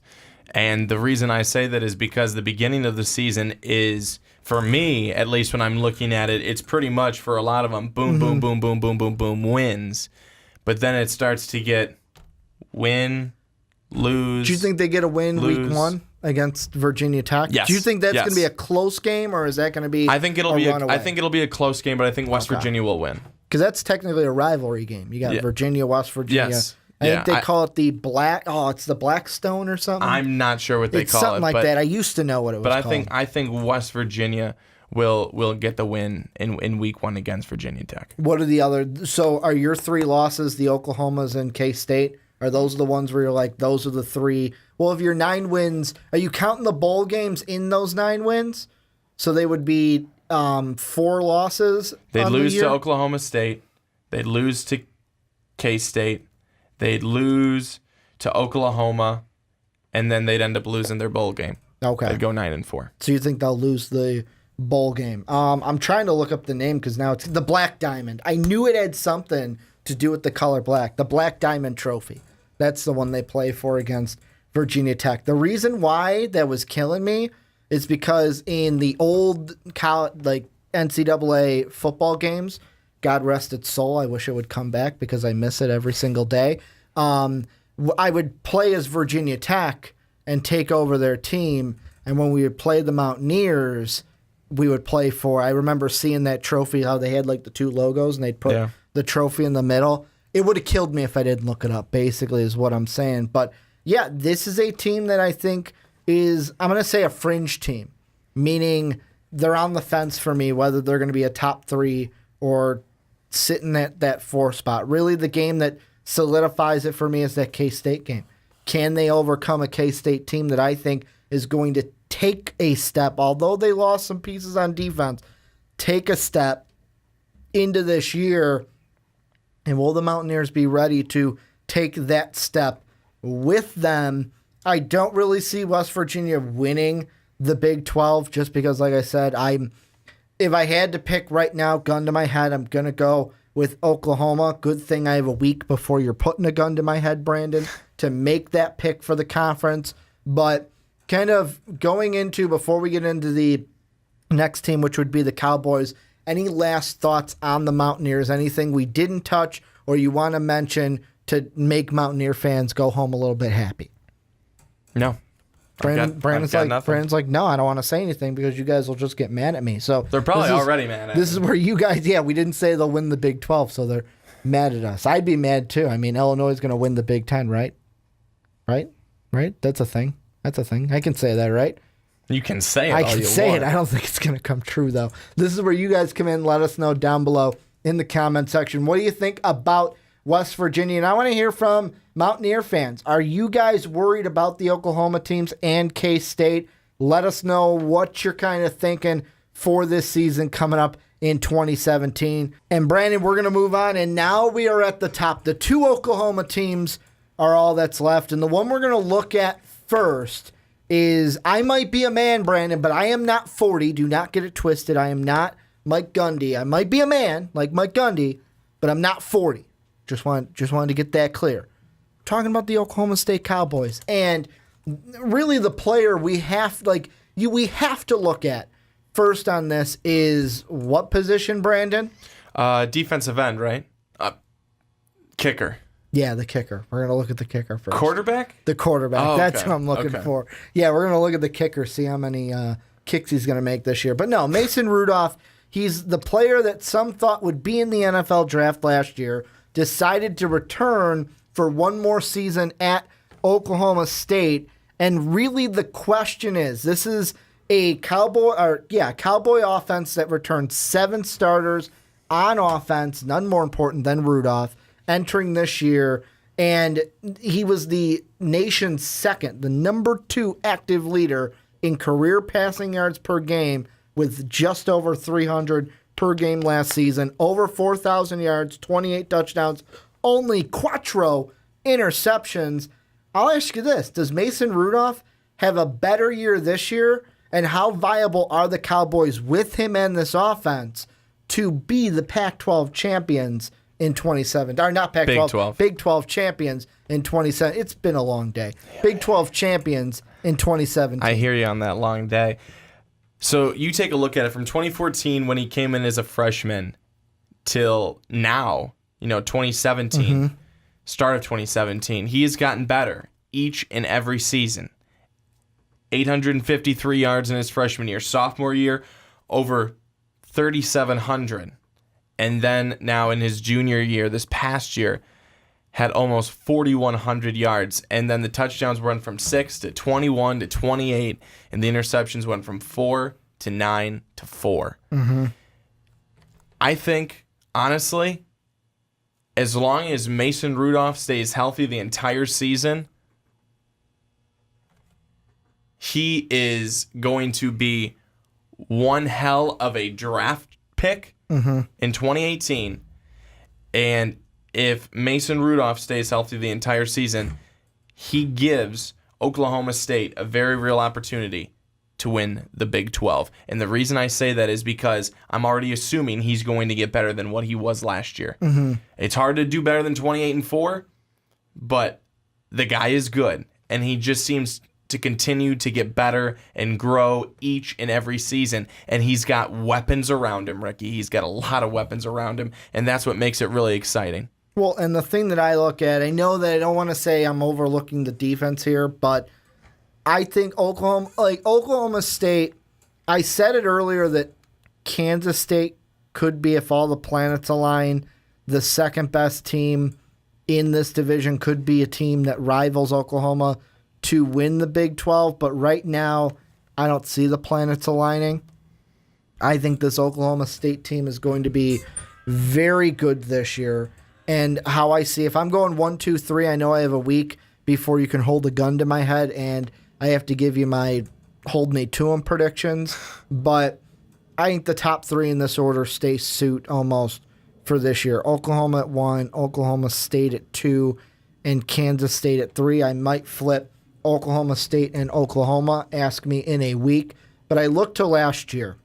And the reason I say that is because the beginning of the season is, for me, at least when I'm looking at it, it's pretty much for a lot of them, boom, boom, boom, boom, boom, boom, boom, wins. But then it starts to get win, lose. Do you think they get a win lose. week 1 against Virginia Tech? Yes. Do you think that's going to be a close game, or is that going to be I think it'll be runaway? I think it'll be a close game, but I think West Virginia will win. Because that's technically a rivalry game. You got Virginia, West Virginia. Yes. I think they call it the it's the Blackstone or something. I'm not sure what they it's call something it. like that. I used to know what it was called. But I think West Virginia will get the win in week 1 against Virginia Tech. What are the other? So are your 3 losses the Oklahomas and K-State? Are those the ones where you're like, those are the 3? Well, if you're 9 wins, are you counting the bowl games in those 9 wins? So they would be 4 losses. They'd lose to Oklahoma State. They'd lose to K-State. They'd lose to Oklahoma, and then they'd end up losing their bowl game. Okay. They'd go 9-4. So you think they'll lose the bowl game? I'm trying to look up the name because now it's the Black Diamond. I knew it had something to do with the color black. The Black Diamond Trophy. That's the one they play for against Virginia Tech. The reason why that was killing me is because in the old NCAA football games, God rest its soul, I wish it would come back because I miss it every single day. I would play as Virginia Tech and take over their team, and when we would play the Mountaineers, we would play for, I remember seeing that trophy, how they had the 2 logos, and they'd put the trophy in the middle. It would have killed me if I didn't look it up, basically, is what I'm saying. But, yeah, this is a team that I think is, I'm going to say a fringe team, meaning they're on the fence for me, whether they're going to be a top 3 or sitting at that 4 spot. Really, the game that solidifies it for me is that K-State game. Can they overcome a K-State team that I think is going to take a step, although they lost some pieces on defense, take a step into this year And will the Mountaineers be ready to take that step with them? I don't really see West Virginia winning the Big 12 just because, like I said, if I had to pick right now, gun to my head, I'm going to go with Oklahoma. Good thing I have a week before you're putting a gun to my head, Brandon, to make that pick for the conference. But kind of going into, before we get into the next team, which would be the Cowboys, any last thoughts on the Mountaineers? Anything we didn't touch or you want to mention to make Mountaineer fans go home a little bit happy? No. Brandon's like, no, I don't want to say anything because you guys will just get mad at me. So they're probably already mad at me. This is where you guys, we didn't say they'll win the Big 12, so they're mad at us. I'd be mad too. I mean, Illinois is going to win the Big 10, right? Right? That's a thing. I can say that, right? You can say it. I can say it. I don't think it's going to come true, though. This is where you guys come in. Let us know down below in the comment section. What do you think about West Virginia? And I want to hear from Mountaineer fans. Are you guys worried about the Oklahoma teams and K-State? Let us know what you're kind of thinking for this season coming up in 2017. And Brandon, we're going to move on. And now we are at the top. The two Oklahoma teams are all that's left. And the one we're going to look at first is, I might be a man, Brandon, but I am not 40. Do not get it twisted. I am not Mike Gundy. I might be a man like Mike Gundy, but I'm not 40. Just wanted to get that clear. Talking about the Oklahoma State Cowboys, and really the player we have to look at first on this is what position, Brandon? Defensive end, right? Kicker. Yeah, the kicker. We're going to look at the kicker first. Quarterback? The quarterback. Oh, That's okay. what I'm looking for. Yeah, we're going to look at the kicker, see how many kicks he's going to make this year. But no, Mason Rudolph, he's the player that some thought would be in the NFL draft last year, decided to return for one more season at Oklahoma State. And really the question is, this is a Cowboy offense that returned 7 starters on offense, none more important than Rudolph, entering this year, and he was the nation's second, the number 2 active leader in career passing yards per game with just over 300 per game last season, over 4,000 yards, 28 touchdowns, only 4 interceptions. I'll ask you this, does Mason Rudolph have a better year this year, and how viable are the Cowboys with him and this offense to be the Pac-12 champions in 2017, or not Pac-12, Big 12 champions in 2017. It's been a long day. Big 12 champions in 2017. I hear you on that long day. So you take a look at it from 2014 when he came in as a freshman till now, 2017, start of 2017. He has gotten better each and every season. 853 yards in his freshman year. Sophomore year, over 3,700. And then now in his junior year, this past year, had almost 4,100 yards. And then the touchdowns went from 6 to 21 to 28. And the interceptions went from 4 to 9 to 4. I think, honestly, as long as Mason Rudolph stays healthy the entire season, he is going to be one hell of a draft pick in 2018. And if Mason Rudolph stays healthy the entire season, he gives Oklahoma State a very real opportunity to win the Big 12. And the reason I say that is because I'm already assuming he's going to get better than what he was last year. It's hard to do better than 28-4, but the guy is good, and he just seems to continue to get better and grow each and every season. And he's got weapons around him, Ricky. He's got a lot of weapons around him, and that's what makes it really exciting. Well, and the thing that I look at, I know that I don't want to say I'm overlooking the defense here, but I think Oklahoma State, I said it earlier that Kansas State could be, if all the planets align, the second best team in this division, could be a team that rivals Oklahoma to win the Big 12, but right now I don't see the planets aligning. I think this Oklahoma State team is going to be very good this year. And how I see, if I'm going 1, 2, 3, I know I have a week before you can hold a gun to my head, and I have to give you my hold me to 'em predictions. But I think the top 3 in this order stay suit almost for this year. Oklahoma at 1, Oklahoma State at 2, and Kansas State at 3. I might flip Oklahoma State and Oklahoma. Ask me in a week. But I look to last year.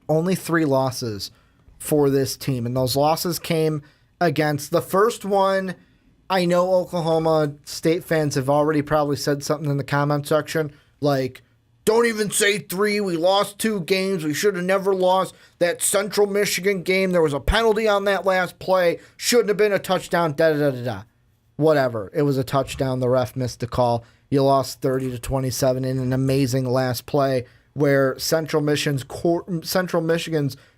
Only 3 losses for this team. And those losses came against the first one. I know Oklahoma State fans have already probably said something in the comment section like, don't even say 3. We lost 2 games. We should have never lost that Central Michigan game. There was a penalty on that last play. Shouldn't have been a touchdown. Da-da-da-da-da. Whatever. It was a touchdown. The ref missed the call. You lost 30-27 in an amazing last play where Central Michigan's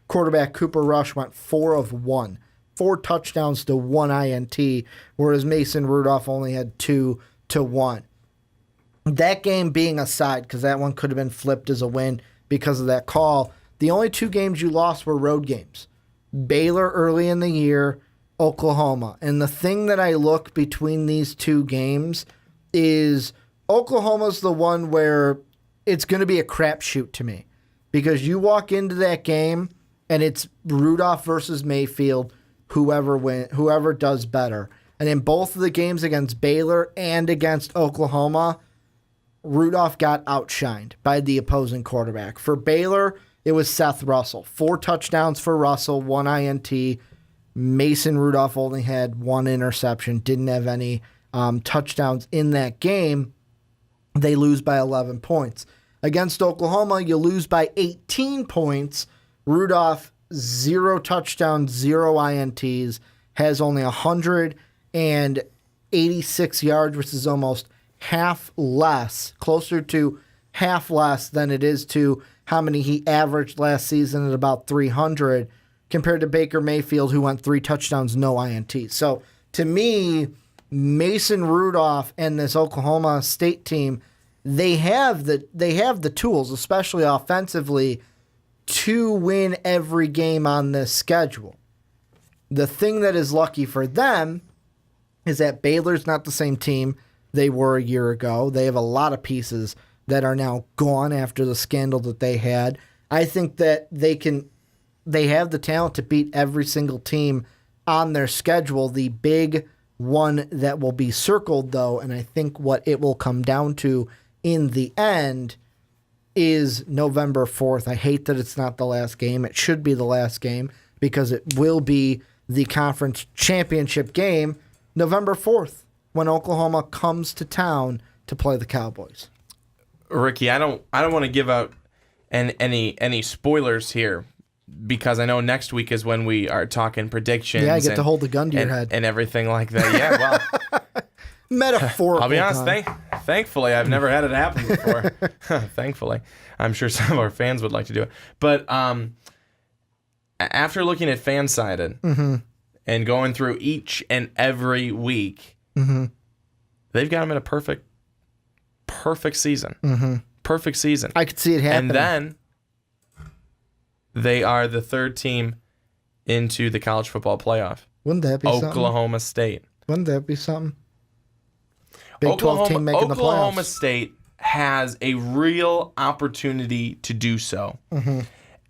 quarterback Cooper Rush went 4 of 1. 4 touchdowns to 1 INT, whereas Mason Rudolph only had 2 to 1. That game being aside, because that one could have been flipped as a win because of that call, the only 2 games you lost were road games. Baylor early in the year, Oklahoma. And the thing that I look between these 2 games is Oklahoma's the one where it's going to be a crapshoot to me. Because you walk into that game and it's Rudolph versus Mayfield, whoever does better. And in both of the games against Baylor and against Oklahoma, Rudolph got outshined by the opposing quarterback. For Baylor, it was Seth Russell. 4 touchdowns for Russell, 1 INT. Mason Rudolph only had 1 interception, didn't have any touchdowns in that game. They lose by 11 points. Against Oklahoma, you lose by 18 points. Rudolph, 0 touchdowns, 0 INTs, has only 186 yards, which is almost half less, closer to half less than it is to how many he averaged last season at about 300, compared to Baker Mayfield, who went 3 touchdowns, no INTs. So to me, Mason Rudolph and this Oklahoma State team, they have the tools, especially offensively, to win every game on this schedule. The thing that is lucky for them is that Baylor's not the same team they were a year ago. They have a lot of pieces that are now gone after the scandal that they had. I think that they have the talent to beat every single team on their schedule. The big one that will be circled, though, and I think what it will come down to in the end is November 4th. I hate that it's not the last game. It should be the last game because it will be the conference championship game November 4th when Oklahoma comes to town to play the Cowboys. Ricky, I don't want to give out any spoilers here because I know next week is when we are talking predictions. Yeah, I get to hold the gun to your head. And everything like that. Yeah, well. Metaphorical. I'll be honest, thankfully, I've never had it happen before. Thankfully. I'm sure some of our fans would like to do it. But after looking at Fansided and going through each and every week, they've got them in a perfect season. Perfect season. I could see it happening. And then they are the 3rd team into the college football playoff. Wouldn't that be something? Oklahoma State. Wouldn't that be something? Big 12 team making the playoffs. Oklahoma State has a real opportunity to do so.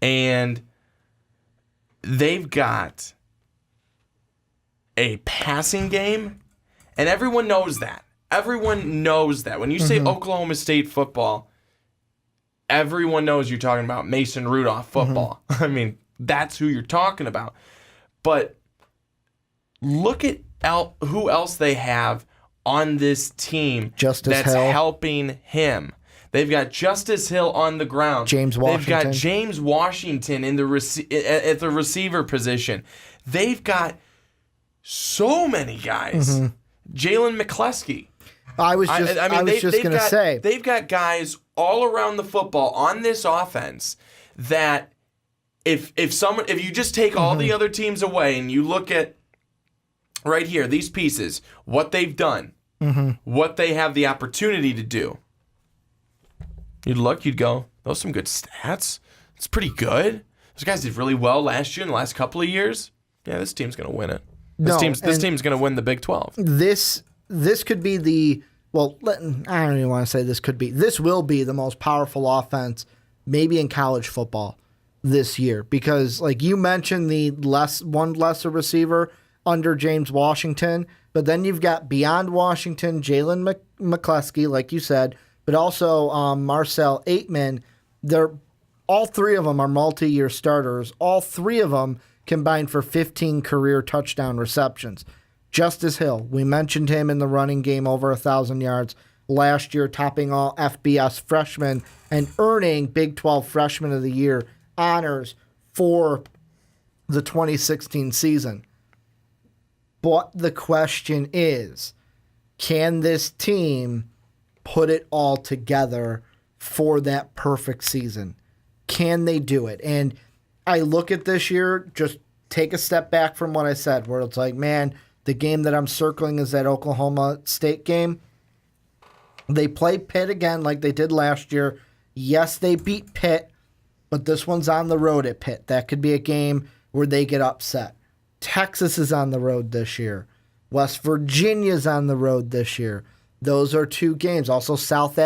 And they've got a passing game, and everyone knows that. Everyone knows that. When you say Oklahoma State football, everyone knows you're talking about Mason Rudolph football. I mean, that's who you're talking about. But look at who else they have on this team that's helping him. They've got Justice Hill on the ground. James Washington. They've got James Washington in the at the receiver position. They've got so many guys. Jalen McCleskey. I was just going to say. They've got guys all around the football on this offense that if you just take all the other teams away and you look at right here, these pieces, what they've done, what they have the opportunity to do, you'd go, those are some good stats. It's pretty good. Those guys did really well last year and the last couple of years. Yeah, this team's going to win it. This team's going to win the Big 12. This could be I don't even want to say this could be. This will be the most powerful offense maybe in college football this year because, like you mentioned, the one lesser receiver under James Washington, but then you've got beyond Washington, Jalen McCleskey, like you said, but also Marcel Aitman. All three of them are multi-year starters. All three of them combined for 15 career touchdown receptions. Justice Hill, we mentioned him in the running game, over 1,000 yards last year, topping all FBS freshmen and earning Big 12 Freshman of the Year honors for the 2016 season. But the question is, can this team put it all together for that perfect season? Can they do it? And I look at this year, just take a step back from what I said, where it's like, man, the game that I'm circling is that Oklahoma State game. They play Pitt again like they did last year. Yes, they beat Pitt, but this one's on the road at Pitt. That could be a game where they get upset. Texas is on the road this year. West Virginia's on the road this year. Those are two games. Also, South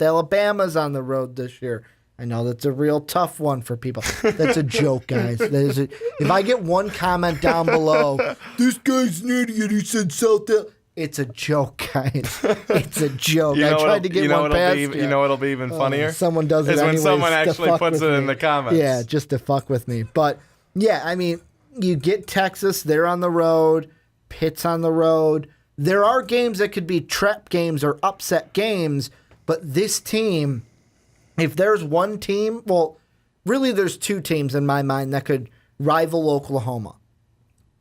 Alabama's on the road this year. I know that's a real tough one for people. That's a joke, guys. If I get one comment down below, this guy's an idiot, he said South Alabama. It's a joke, guys. It's a joke. I tried to get one past you. You know what'll be even funnier? Someone does it anyways. Is when someone actually puts it in the comments. Yeah, just to fuck with me. But, yeah, I mean, you get Texas, they're on the road. Pitt's on the road. There are games that could be trap games or upset games, but this team, if there's one team, well, really there's two teams in my mind that could rival Oklahoma.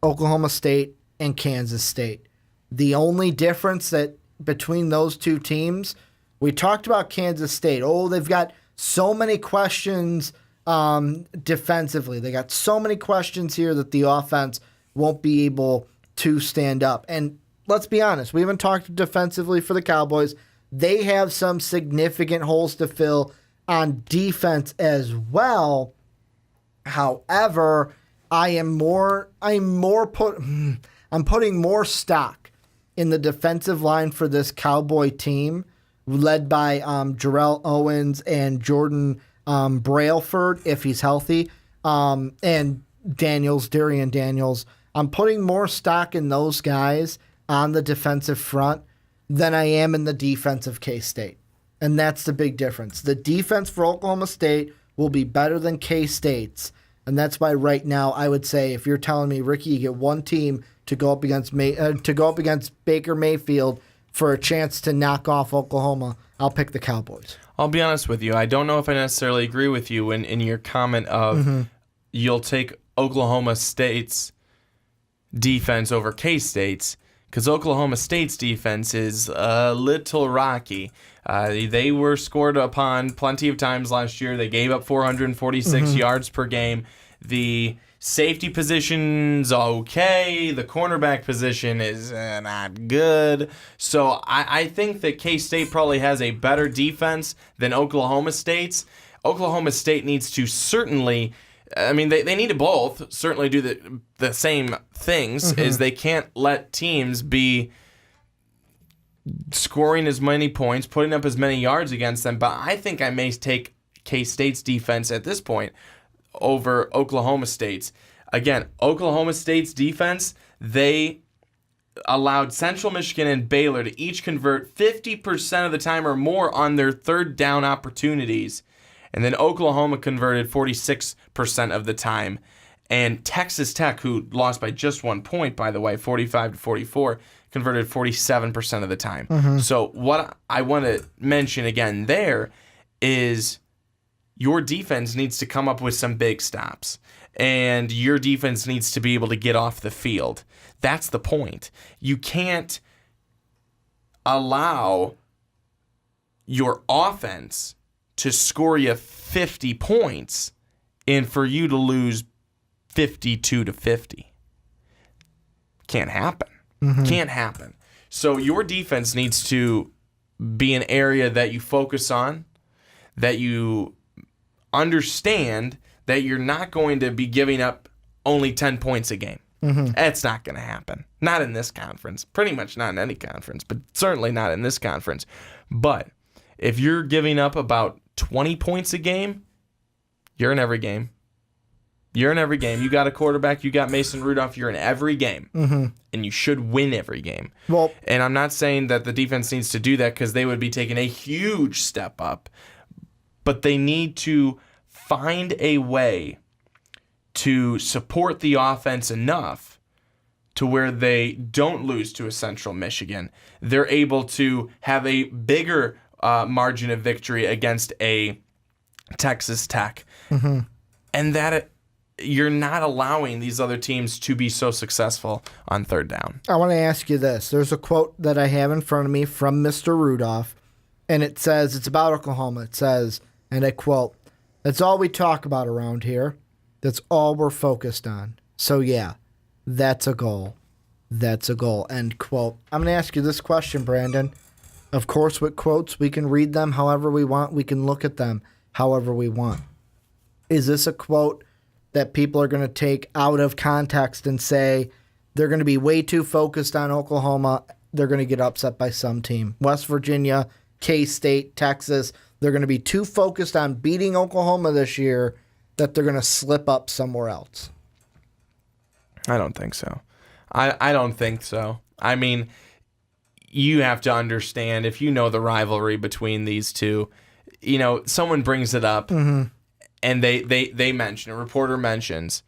Oklahoma State and Kansas State. The only difference that between those two teams, we talked about Kansas State. Oh, they've got so many questions defensively. They got so many questions here that the offense won't be able to stand up. And let's be honest, we haven't talked defensively for the Cowboys. They have some significant holes to fill on defense as well. However, I'm putting more stock in the defensive line for this Cowboy team, led by Jarrell Owens and Jordan Brailford, if he's healthy, and Darian Daniels. I'm putting more stock in those guys on the defensive front than I am in the defense of K-State. And that's the big difference. The defense for Oklahoma State will be better than K-State's. And that's why right now I would say, if you're telling me, Ricky, you get one team to go up against Baker Mayfield for a chance to knock off Oklahoma, I'll pick the Cowboys. I'll be honest with you. I don't know if I necessarily agree with you in your comment of you'll take Oklahoma State's defense over K-State's, because Oklahoma State's defense is a little rocky. They were scored upon plenty of times last year. They gave up 446 yards per game. The safety position's okay. The cornerback position is not good. So I think that K-State probably has a better defense than Oklahoma State's. Oklahoma State needs to certainly... I mean, they need to both certainly do the same things. Is they can't let teams be scoring as many points, putting up as many yards against them. But I think I may take K-State's defense at this point over Oklahoma State's. Again, Oklahoma State's defense, they allowed Central Michigan and Baylor to each convert 50% of the time or more on their third down opportunities. And then Oklahoma converted 46% of the time. And Texas Tech, who lost by just 1 point, by the way, 45-44, converted 47% of the time. So what I want to mention again there is your defense needs to come up with some big stops. And your defense needs to be able to get off the field. That's the point. You can't allow your offense to score you 50 points and for you to lose 52-50. Can't happen. Can't happen. So your defense needs to be an area that you focus on, that you understand that you're not going to be giving up only 10 points a game. That's not going to happen. Not in this conference. Pretty much not in any conference, but certainly not in this conference. But if you're giving up about 20 points a game, you're in every game. You're in every game. You got a quarterback. You got Mason Rudolph. You're in every game. And you should win every game. Well, and I'm not saying that the defense needs to do that because they would be taking a huge step up. But they need to find a way to support the offense enough to where they don't lose to a Central Michigan. They're able to have a bigger margin of victory against a Texas Tech. And that you're not allowing these other teams to be so successful on third down. I want to ask you this. There's a quote that I have in front of me from Mr. Rudolph, and it says, it's about Oklahoma. It says, and I quote, "That's all we talk about around here. That's all we're focused on. So yeah, that's a goal. That's a goal," end quote. I'm going to ask you this question, Brandon. Of course, with quotes, we can read them however we want. We can look at them however we want. Is this a quote that people are going to take out of context and say they're going to be way too focused on Oklahoma? They're going to get upset by some team. West Virginia, K-State, Texas, they're going to be too focused on beating Oklahoma this year that they're going to slip up somewhere else. I don't think so. I don't think so. I mean, you have to understand, if you know the rivalry between these two, someone brings it up and they mention, a reporter mentions,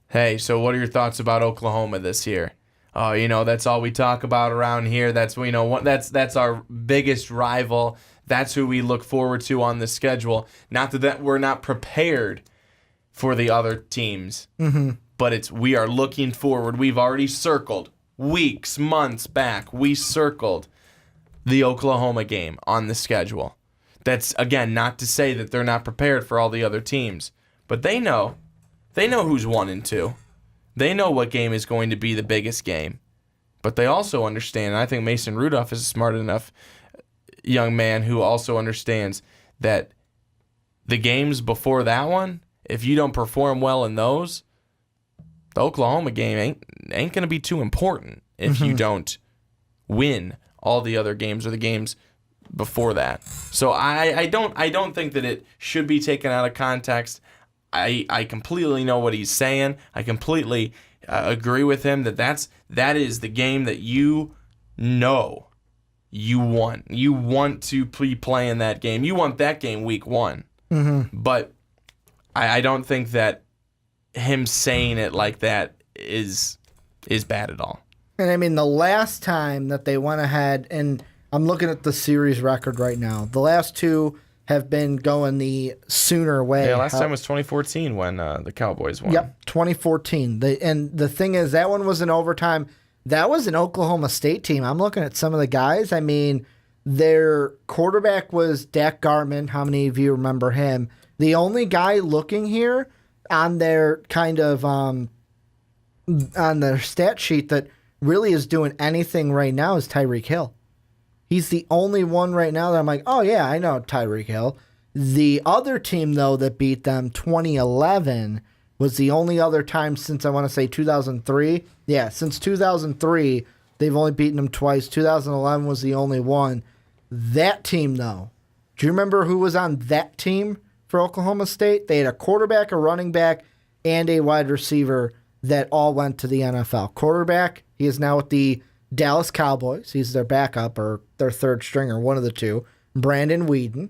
"Hey, so what are your thoughts about Oklahoma this year?" "Oh, that's all we talk about around here. That's that's our biggest rival. That's who we look forward to on the schedule." Not that we're not prepared for the other teams, but we are looking forward. We've already circled weeks, months back. We circled the Oklahoma game on the schedule. That's, again, not to say that they're not prepared for all the other teams, but they know who's 1 and 2. They know what game is going to be the biggest game, but they also understand, and I think Mason Rudolph is a smart enough young man who also understands that the games before that one, if you don't perform well in those, the Oklahoma game ain't going to be too important if you don't win all the other games or the games before that. So I don't think that it should be taken out of context. I completely know what he's saying. I completely agree with him that is the game that you want. You want to be playing that game. You want that game week 1. But I don't think that him saying it like that is bad at all. And I mean, the last time that they went ahead, and I'm looking at the series record right now, the last two have been going the Sooner way. Yeah, last time was 2014 when the Cowboys won. Yep, 2014. And the thing is, that one was in overtime. That was an Oklahoma State team. I'm looking at some of the guys. I mean, their quarterback was Dak Garman. How many of you remember him? The only guy looking here on their kind of on their stat sheet that really is doing anything right now is Tyreek Hill. He's the only one right now that I'm like, oh yeah, I know Tyreek Hill. The other team though that beat them, 2011, was the only other time since I want to say 2003. Yeah, since 2003, they've only beaten them twice. 2011 was the only one. That team though, do you remember who was on that team for Oklahoma State? They had a quarterback, a running back, and a wide receiver that all went to the NFL. Quarterback, he is now with the Dallas Cowboys. He's their backup or their third stringer, one of the two. Brandon Weeden.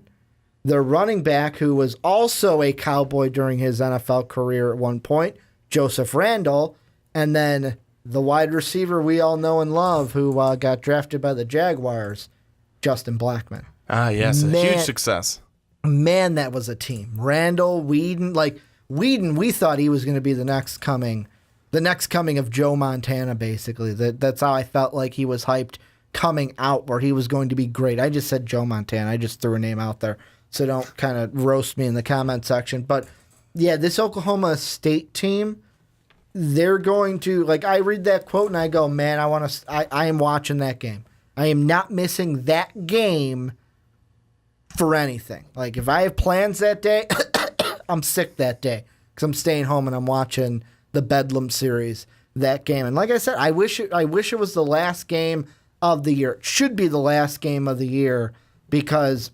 Their running back, who was also a Cowboy during his NFL career at one point, Joseph Randall. And then the wide receiver we all know and love who got drafted by the Jaguars, Justin Blackmon. Ah, yes, a huge success. Man, that was a team. Randall, Weeden. Like, Weeden, we thought he was going to be the next coming of Joe Montana, basically. That's how I felt like he was hyped coming out, where he was going to be great. I just said Joe Montana. I just threw a name out there. So don't kind of roast me in the comment section. But, yeah, this Oklahoma State team, they're going to, like, I read that quote and I go, man, I am watching that game. I am not missing that game for anything. Like, if I have plans that day, I'm sick that day because I'm staying home and I'm watching the Bedlam series, that game. And like I said, I wish it was the last game of the year. It should be the last game of the year because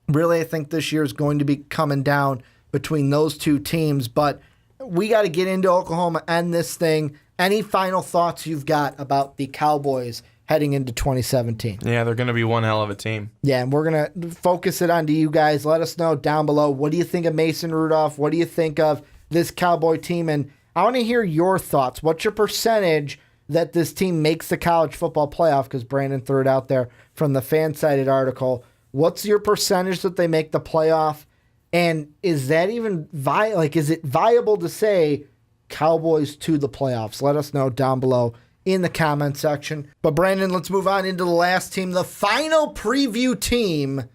really I think this year is going to be coming down between those two teams. But we got to get into Oklahoma, end this thing. Any final thoughts you've got about the Cowboys heading into 2017? Yeah, they're going to be one hell of a team. Yeah, and we're going to focus it onto you guys. Let us know down below. What do you think of Mason Rudolph? What do you think of this Cowboy team? And I want to hear your thoughts. What's your percentage that this team makes the college football playoff? Because Brandon threw it out there from the fan-sided article. What's your percentage that they make the playoff? And is that even is it viable to say Cowboys to the playoffs? Let us know down below in the comment section. But Brandon, let's move on into the last team, the final preview team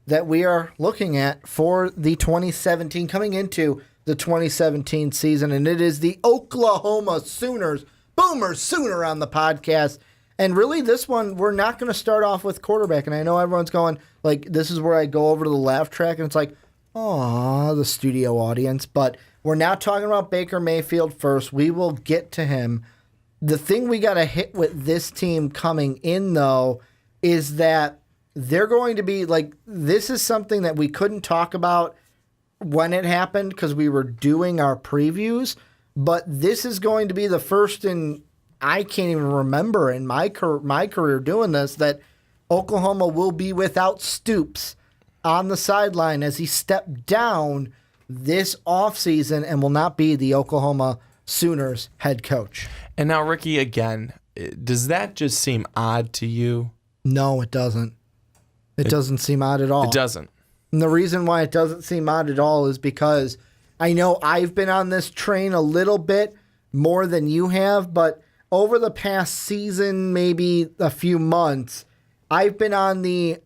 that we are looking at for the 2017, coming into the 2017 season, and it is the Oklahoma Sooners. Boomer Sooner on the podcast. And really, this one, we're not going to start off with quarterback. And I know everyone's going, this is where I go over to the laugh track, and it's like, aw, the studio audience. But we're now talking about Baker Mayfield first. We will get to him. The thing we got to hit with this team coming in, though, is that they're going to be this is something that we couldn't talk about when it happened because we were doing our previews. But this is going to be the first in, I can't even remember in my career doing this, that Oklahoma will be without Stoops on the sideline as he stepped down this offseason and will not be the Oklahoma Sooners head coach. And now, Ricky, again, does that just seem odd to you? No, it doesn't. It doesn't seem odd at all. It doesn't. And the reason why it doesn't seem odd at all is because I know I've been on this train a little bit more than you have, but over the past season, maybe a few months, I've been on the,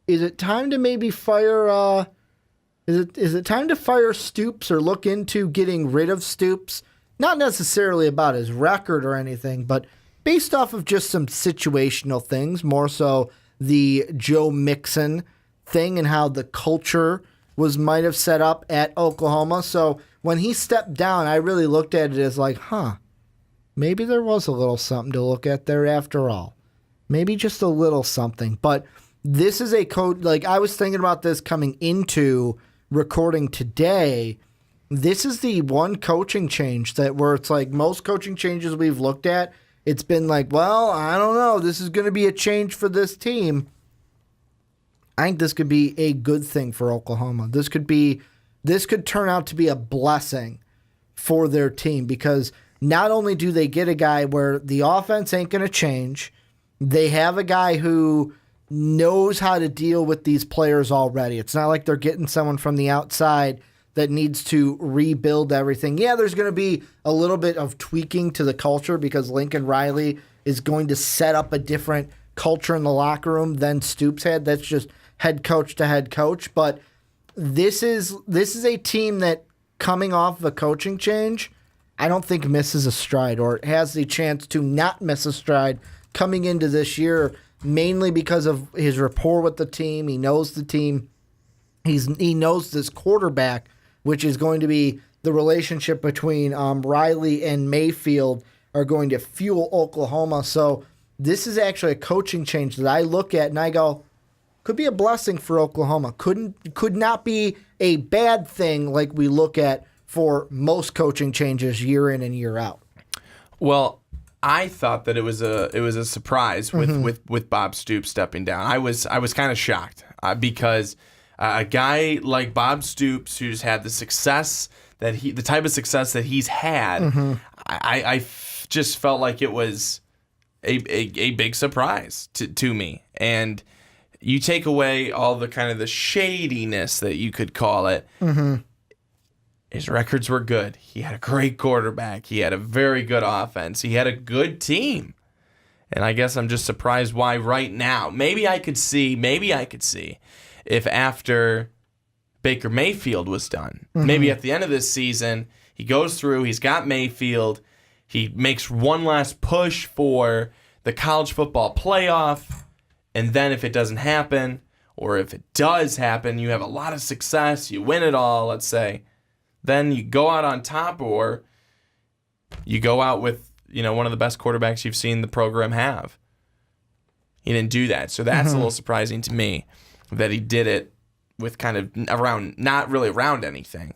is it time to maybe fire, is it time to fire Stoops or look into getting rid of Stoops? Not necessarily about his record or anything, but based off of just some situational things, more so the Joe Mixon thing and how the culture might have set up at Oklahoma. So when he stepped down, I really looked at it as maybe there was a little something to look at there after all. Maybe just a little something. But this is a coach, I was thinking about this coming into recording today. This is the one coaching change where it's most coaching changes we've looked at, it's been well, I don't know, this is going to be a change for this team. I think this could be a good thing for Oklahoma. This could turn out to be a blessing for their team because not only do they get a guy where the offense ain't going to change, they have a guy who knows how to deal with these players already. It's not like they're getting someone from the outside that needs to rebuild everything. Yeah, there's going to be a little bit of tweaking to the culture because Lincoln Riley is going to set up a different culture in the locker room than Stoops had. That's just head coach to head coach. But this is a team that, coming off of a coaching change, I don't think misses a stride or has the chance to not miss a stride coming into this year, mainly because of his rapport with the team. He knows the team. He knows this quarterback, which is going to be the relationship between Riley and Mayfield are going to fuel Oklahoma. So this is actually a coaching change that I look at and I go, could be a blessing for Oklahoma. Could not be a bad thing like we look at for most coaching changes year in and year out. Well, I thought that it was a surprise with Bob Stoops stepping down. I was kind of shocked because a guy like Bob Stoops, who's had the type of success that he's had, I just felt like it was a big surprise to me. And you take away all the kind of the shadiness that you could call it. His records were good. He had a great quarterback. He had a very good offense. He had a good team. And I guess I'm just surprised why right now. Maybe I could see if after Baker Mayfield was done, maybe at the end of this season, he goes through, he's got Mayfield, he makes one last push for the college football playoff, and then if it doesn't happen, or if it does happen, you have a lot of success, you win it all, let's say, then you go out on top, or you go out with, one of the best quarterbacks you've seen the program have. He didn't do that. So that's a little surprising to me that he did it with kind of around, not really around anything.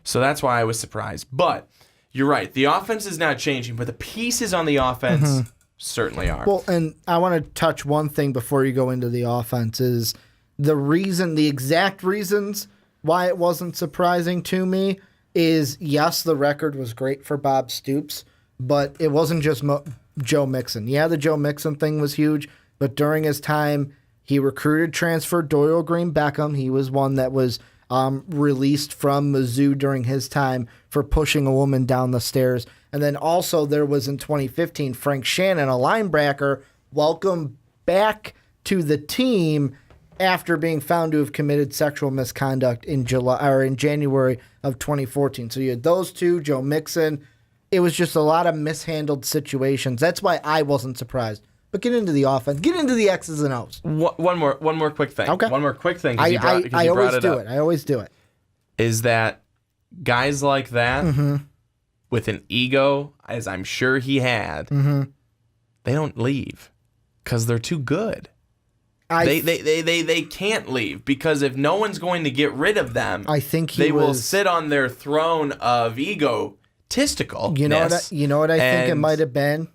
So that's why I was surprised. But you're right. The offense is not changing, but the pieces on the offense certainly are. Well, and I want to touch one thing before you go into the offense is the exact reasons why it wasn't surprising to me is, yes, the record was great for Bob Stoops, but it wasn't just Joe Mixon. Yeah, the Joe Mixon thing was huge, but during his time, he recruited, transferred Doyle Green Beckham. He was one that was released from Mizzou during his time for pushing a woman down the stairs. And then also there was in 2015, Frank Shannon, a linebacker, welcomed back to the team after being found to have committed sexual misconduct in January of 2014. So you had those two, Joe Mixon. It was just a lot of mishandled situations. That's why I wasn't surprised. But get into the offense. Get into the X's and O's. One more quick thing. Okay. One more quick thing. I always do it. Is that guys like that with an ego, as I'm sure he had, they don't leave because they're too good. They can't leave because if no one's going to get rid of them, I think they will sit on their throne of egotistical. You know what I think it might have been?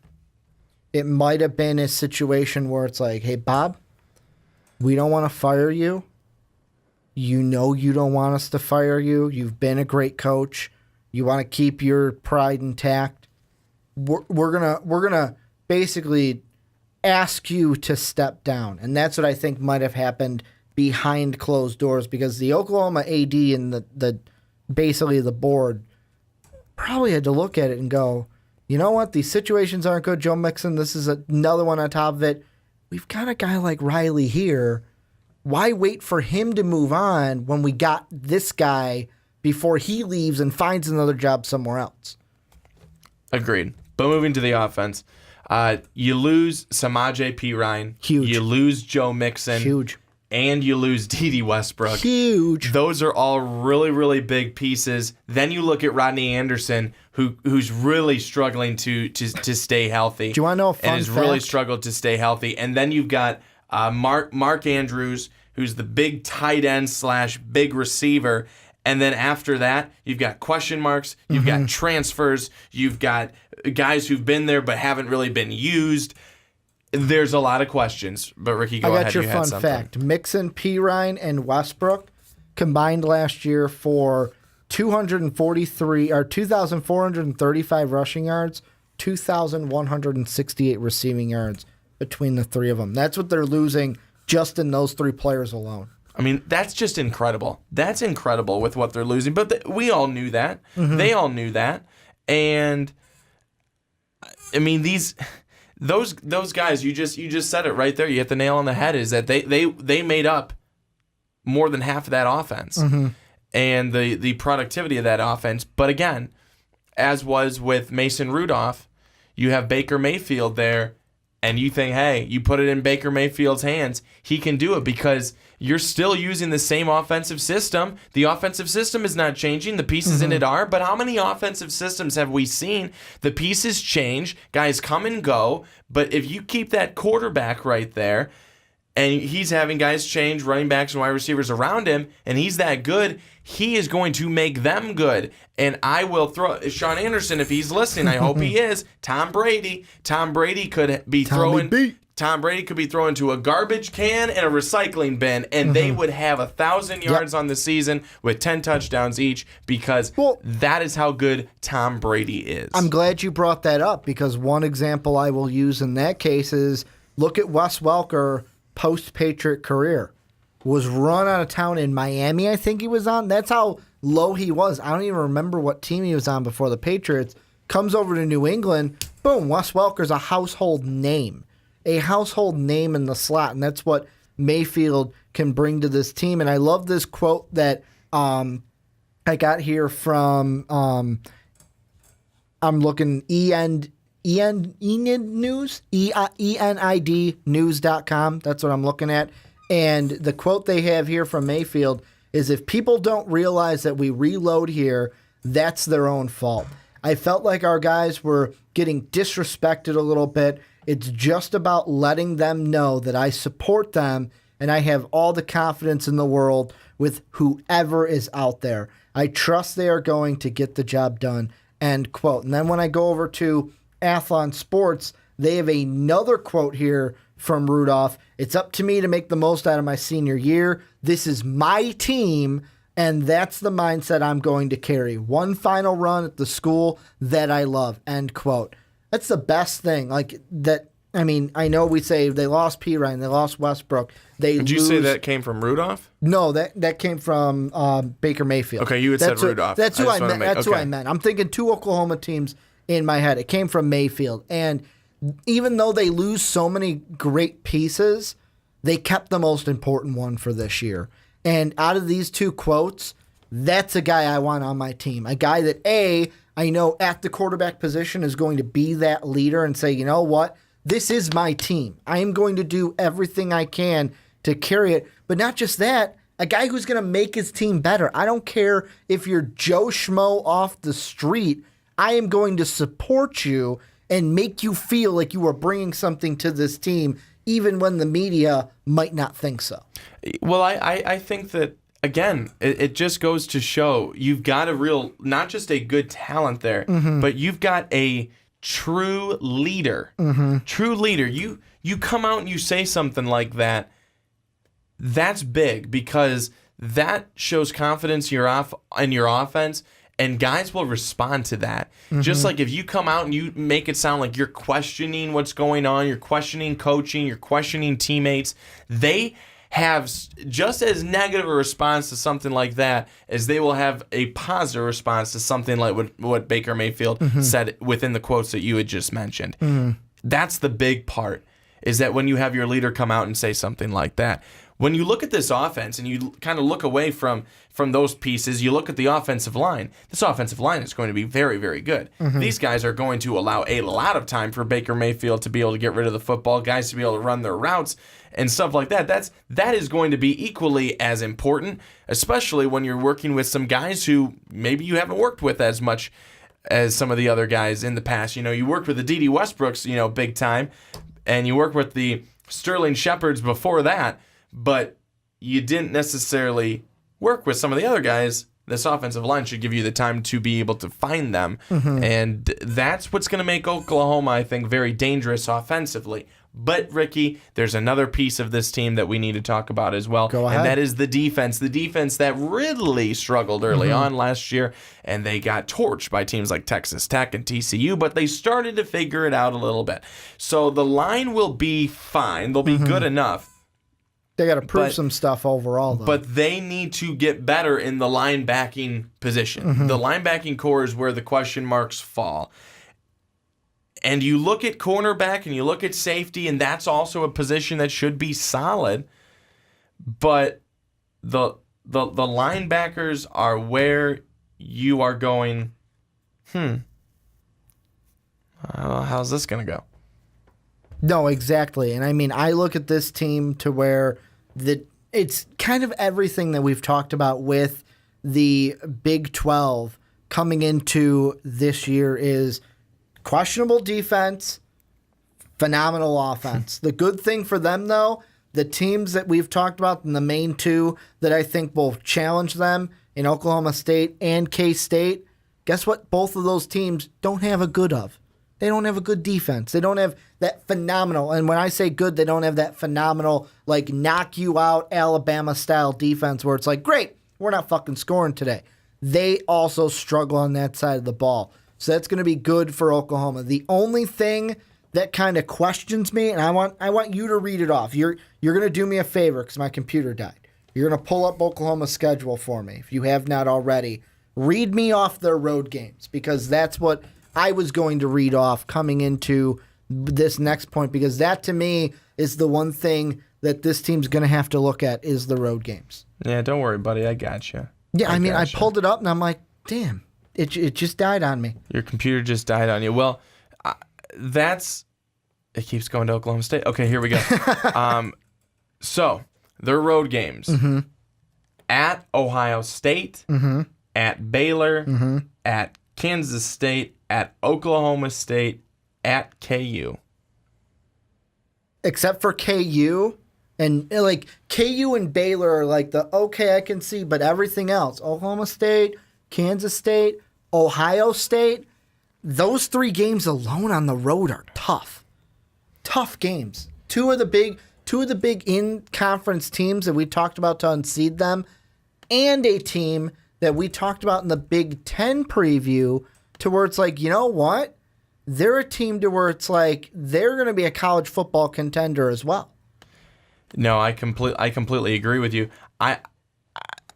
It might have been a situation where it's like, hey, Bob, we don't want to fire you. You know you don't want us to fire you. You've been a great coach. You want to keep your pride intact. We're gonna basically ask you to step down. And that's what I think might have happened behind closed doors because the Oklahoma AD and the basically the board probably had to look at it and go, you know what? These situations aren't good, Joe Mixon. This is another one on top of it. We've got a guy like Riley here. Why wait for him to move on when we got this guy before he leaves and finds another job somewhere else? Agreed. But moving to the offense, you lose Samaje Perine. Huge. You lose Joe Mixon. Huge. And you lose Dede Westbrook. Huge. Those are all really, really big pieces. Then you look at Rodney Anderson, who's really struggling to stay healthy. Do you want to know a fun and has fact? really struggled to stay healthy. And then you've got Mark Andrews, who's the big tight end / big receiver. And then after that, you've got question marks. You've got transfers. You've got guys who've been there but haven't really been used. There's a lot of questions, but Ricky, go ahead. I got your fun fact. Mixon, Perine, and Westbrook combined last year for 2,435 rushing yards, 2,168 receiving yards between the three of them. That's what they're losing just in those three players alone. I mean, that's just incredible. That's incredible with what they're losing. But we all knew that. They all knew that. And I mean, those guys, you just said it right there. You hit the nail on the head. Is that they made up more than half of that offense and the productivity of that offense. But again, as was with Mason Rudolph, you have Baker Mayfield there, and you think, hey, you put it in Baker Mayfield's hands, he can do it because you're still using the same offensive system. The offensive system is not changing. The pieces in it are. But how many offensive systems have we seen? The pieces change. Guys come and go. But if you keep that quarterback right there, and he's having guys change, running backs and wide receivers around him, and he's that good, he is going to make them good. And I will throw Sean Anderson, if he's listening, I hope he is. Tom Brady could be throwing. Tom Brady could be thrown into a garbage can and a recycling bin, and they would have 1,000 yards on the season with 10 touchdowns each because that is how good Tom Brady is. I'm glad you brought that up because one example I will use in that case is look at Wes Welker post-Patriot career. Was run out of town in Miami, I think he was on. That's how low he was. I don't even remember what team he was on before the Patriots. Comes over to New England. Boom, Wes Welker's a household name. A household name in the slot, and that's what Mayfield can bring to this team. And I love this quote that I got here from I'm looking Enid News, ENIDnews.com. That's what I'm looking at. And the quote they have here from Mayfield is, if people don't realize that we reload here, that's their own fault. I felt like our guys were getting disrespected a little bit. It's just about letting them know that I support them and I have all the confidence in the world with whoever is out there. I trust they are going to get the job done, end quote. And then when I go over to Athlon Sports, they have another quote here from Rudolph. It's up to me to make the most out of my senior year. This is my team, and that's the mindset I'm going to carry. One final run at the school that I love, end quote. That's the best thing. Like that. I mean, I know we say they lost P. Ryan, they lost Westbrook. Did you say that came from Rudolph? No, that came from Baker Mayfield. Okay, you had said Rudolph. That's who I meant. That's who I meant. I'm thinking two Oklahoma teams in my head. It came from Mayfield, and even though they lose so many great pieces, they kept the most important one for this year. And out of these two quotes, that's a guy I want on my team. A guy that, I know at the quarterback position is going to be that leader and say, you know what? This is my team. I am going to do everything I can to carry it. But not just that, a guy who's going to make his team better. I don't care if you're Joe Schmo off the street. I am going to support you and make you feel like you are bringing something to this team, even when the media might not think so. Well, I think that, again, it just goes to show you've got not just a good talent there, but you've got a true leader. True leader. You come out and you say something like that, that's big because that shows confidence in your offense. And guys will respond to that. Just like if you come out and you make it sound like you're questioning what's going on, you're questioning coaching, you're questioning teammates, they have just as negative a response to something like that as they will have a positive response to something like what Baker Mayfield said within the quotes that you had just mentioned. That's the big part, is that when you have your leader come out and say something like that. When you look at this offense and you kind of look away from those pieces, you look at the offensive line. This offensive line is going to be very, very good. These guys are going to allow a lot of time for Baker Mayfield to be able to get rid of the football, guys to be able to run their routes and stuff like that. That is going to be equally as important, especially when you're working with some guys who maybe you haven't worked with as much as some of the other guys in the past. You know, you worked with the D.D. Westbrooks, big time, and you worked with the Sterling Shepherds before that. But you didn't necessarily work with some of the other guys. This offensive line should give you the time to be able to find them. And that's what's going to make Oklahoma, I think, very dangerous offensively. But, Ricky, there's another piece of this team that we need to talk about as well. Go ahead. And that is the defense. The defense that really struggled early on last year, and they got torched by teams like Texas Tech and TCU, but they started to figure it out a little bit. So the line will be fine. They'll be good enough. They got to prove some stuff overall, though. But they need to get better in the linebacking position. The linebacking core is where the question marks fall. And you look at cornerback and you look at safety, and that's also a position that should be solid. But the linebackers are where you are going, how's this going to go? No, exactly. And I mean, I look at this team to where it's kind of everything that we've talked about with the Big 12 coming into this year is questionable defense, phenomenal offense. The good thing for them, though, the teams that we've talked about, and the main two that I think will challenge them in Oklahoma State and K-State, guess what? Both of those teams don't have a good of. They don't have a good defense. They don't have that phenomenal, and when I say good, they don't have that phenomenal, like, knock-you-out Alabama-style defense where it's like, great, we're not fucking scoring today. They also struggle on that side of the ball. So that's going to be good for Oklahoma. The only thing that kind of questions me, and I want you to read it off. You're going to do me a favor because my computer died. You're going to pull up Oklahoma's schedule for me if you have not already. Read me off their road games because that's what I was going to read off coming into this next point, because that to me is the one thing that this team's going to have to look at is the road games. Yeah, don't worry, buddy. I got you. Yeah, I mean, I pulled it up and I'm like, damn, it just died on me. Your computer just died on you. Well, it keeps going to Oklahoma State. Okay, here we go. So their road games at Ohio State, at Baylor, at Kansas State, at Oklahoma State, at KU. Except for KU, And like KU and Baylor are like okay, I can see, but everything else, Oklahoma State, Kansas State, Ohio State, those 3 games alone on the road are tough. Tough games. Two of the big in-conference teams that we talked about to unseed them, and a team that we talked about in the Big Ten preview to where it's like, you know what? They're a team to where it's like they're going to be a college football contender as well. No, I completely agree with you.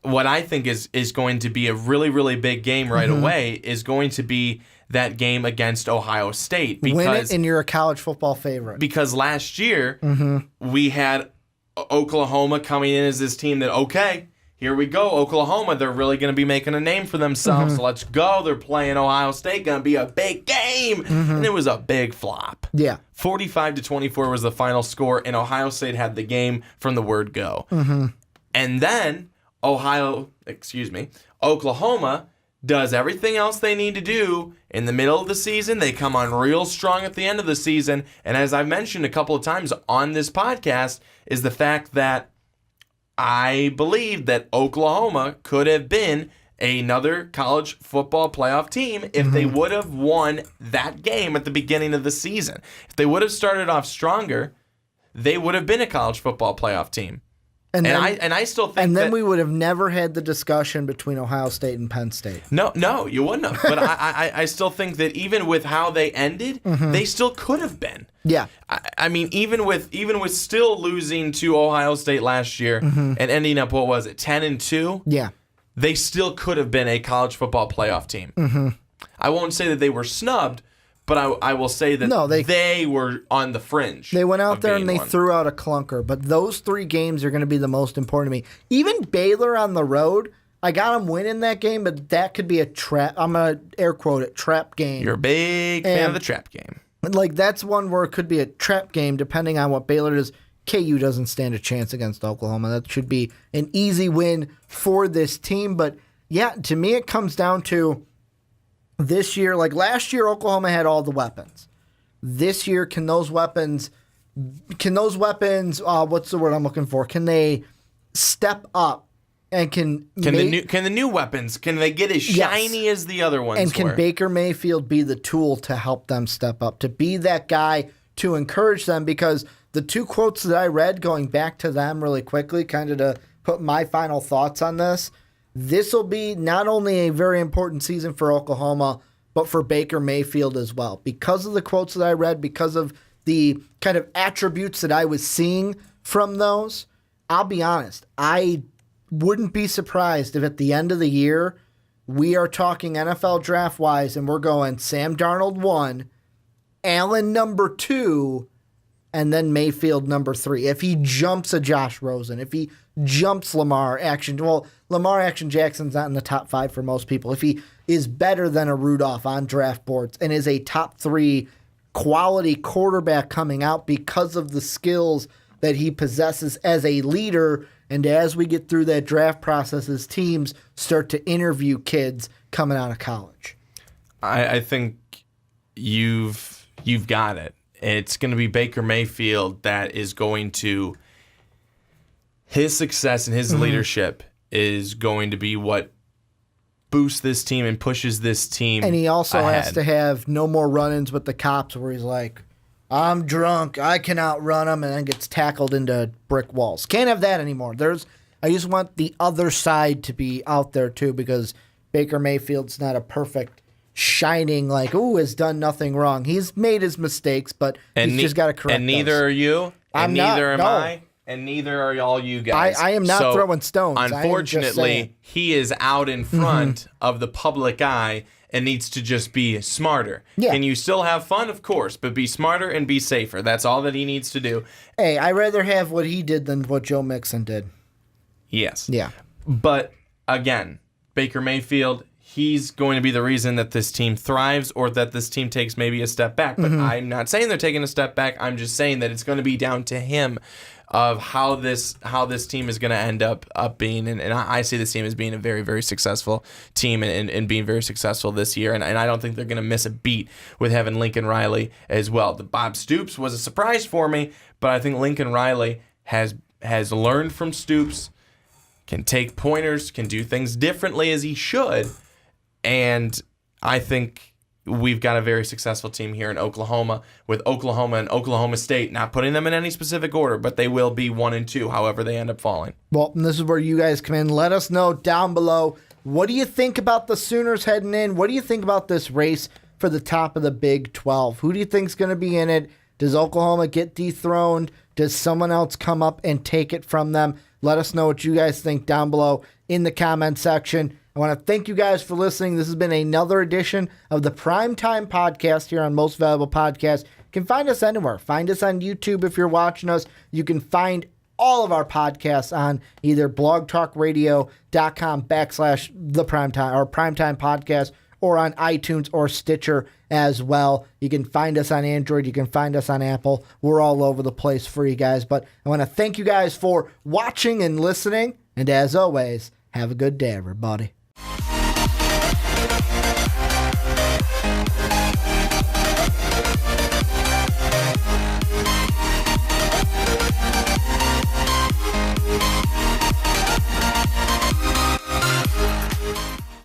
What I think is going to be a really, really big game right away is going to be that game against Ohio State. Win it and you're a college football favorite. Because last year we had Oklahoma coming in as this team that, okay, here we go, Oklahoma. They're really going to be making a name for themselves. So let's go. They're playing Ohio State. Going to be a big game. And it was a big flop. Yeah. 45-24 was the final score, and Ohio State had the game from the word go. And then Oklahoma does everything else they need to do in the middle of the season. They come on real strong at the end of the season. And as I've mentioned a couple of times on this podcast, is the fact that I believe that Oklahoma could have been another college football playoff team if they would have won that game at the beginning of the season. If they would have started off stronger, they would have been a college football playoff team. And I still think and then we would have never had the discussion between Ohio State and Penn State. No, you wouldn't have. But I still think that even with how they ended, they still could have been. Yeah. I mean, even with still losing to Ohio State last year and ending up, 10-2? Yeah. They still could have been a college football playoff team. I won't say that they were snubbed, but I will say that they were on the fringe. They went out there and they threw out a clunker. But those 3 games are going to be the most important to me. Even Baylor on the road, I got them winning that game, but that could be a trap. I'm going to air quote it, trap game. You're a big fan of the trap game. Like, that's one where it could be a trap game depending on what Baylor does. KU doesn't stand a chance against Oklahoma. That should be an easy win for this team. But, yeah, to me it comes down to this year. Like, last year Oklahoma had all the weapons. This year, can those weapons, what's the word I'm looking for? Can they step up and can the new weapons, can they get as shiny as the other ones? And can Baker Mayfield be the tool to help them step up, to be that guy to encourage them? Because the 2 quotes that I read, going back to them really quickly, kind of to put my final thoughts on this will be not only a very important season for Oklahoma, but for Baker Mayfield as well. Because of the quotes that I read, because of the kind of attributes that I was seeing from those, I'll be honest, I wouldn't be surprised if at the end of the year we are talking NFL draft-wise and we're going Sam Darnold 1, Allen number 2, and then Mayfield number 3. If he jumps a Josh Rosen, if he jumps Lamar Action Jackson's not in the top 5 for most people. If he is better than a Rudolph on draft boards and is a top 3 quality quarterback coming out because of the skills that he possesses as a leader, and as we get through that draft process, as teams start to interview kids coming out of college. I think you've got it. It's going to be Baker Mayfield that is going to, his success and his leadership is going to be what boosts this team and pushes this team. And he also ahead. has to have no more run-ins with the cops where he's like, I'm drunk, I can outrun him, and then gets tackled into brick walls. Can't have that anymore. I just want the other side to be out there too, because Baker Mayfield's not a perfect shining, like, has done nothing wrong. He's made his mistakes, but he's just got to correct And neither those. are you, and neither am no. I, and neither are all you guys. I am not throwing stones. Unfortunately, he is out in front of the public eye and needs to just be smarter. Yeah. Can you still have fun? Of course, but be smarter and be safer. That's all that he needs to do. Hey, I'd rather have what he did than what Joe Mixon did. Yes. Yeah. But, again, Baker Mayfield, he's going to be the reason that this team thrives or that this team takes maybe a step back. But I'm not saying they're taking a step back. I'm just saying that it's going to be down to him of how this team is going to end up being. And I see this team as being a very, very successful team and being very successful this year. And I don't think they're going to miss a beat with having Lincoln Riley as well. The Bob Stoops was a surprise for me, but I think Lincoln Riley has has learned from Stoops, can take pointers, can do things differently as he should. And I think we've got a very successful team here in Oklahoma, with Oklahoma and Oklahoma State, not putting them in any specific order, but they will be 1 and 2, however they end up falling. Well, and this is where you guys come in. Let us know down below. What do you think about the Sooners heading in? What do you think about this race for the top of the Big 12? Who do you think is going to be in it? Does Oklahoma get dethroned? Does someone else come up and take it from them? Let us know what you guys think down below in the comment section. I want to thank you guys for listening. This has been another edition of the Primetime Podcast here on Most Valuable Podcast. You can find us anywhere. Find us on YouTube if you're watching us. You can find all of our podcasts on either blogtalkradio.com/the Primetime or Primetime Podcast, or on iTunes or Stitcher as well. You can find us on Android. You can find us on Apple. We're all over the place for you guys. But I want to thank you guys for watching and listening. And as always, have a good day, everybody.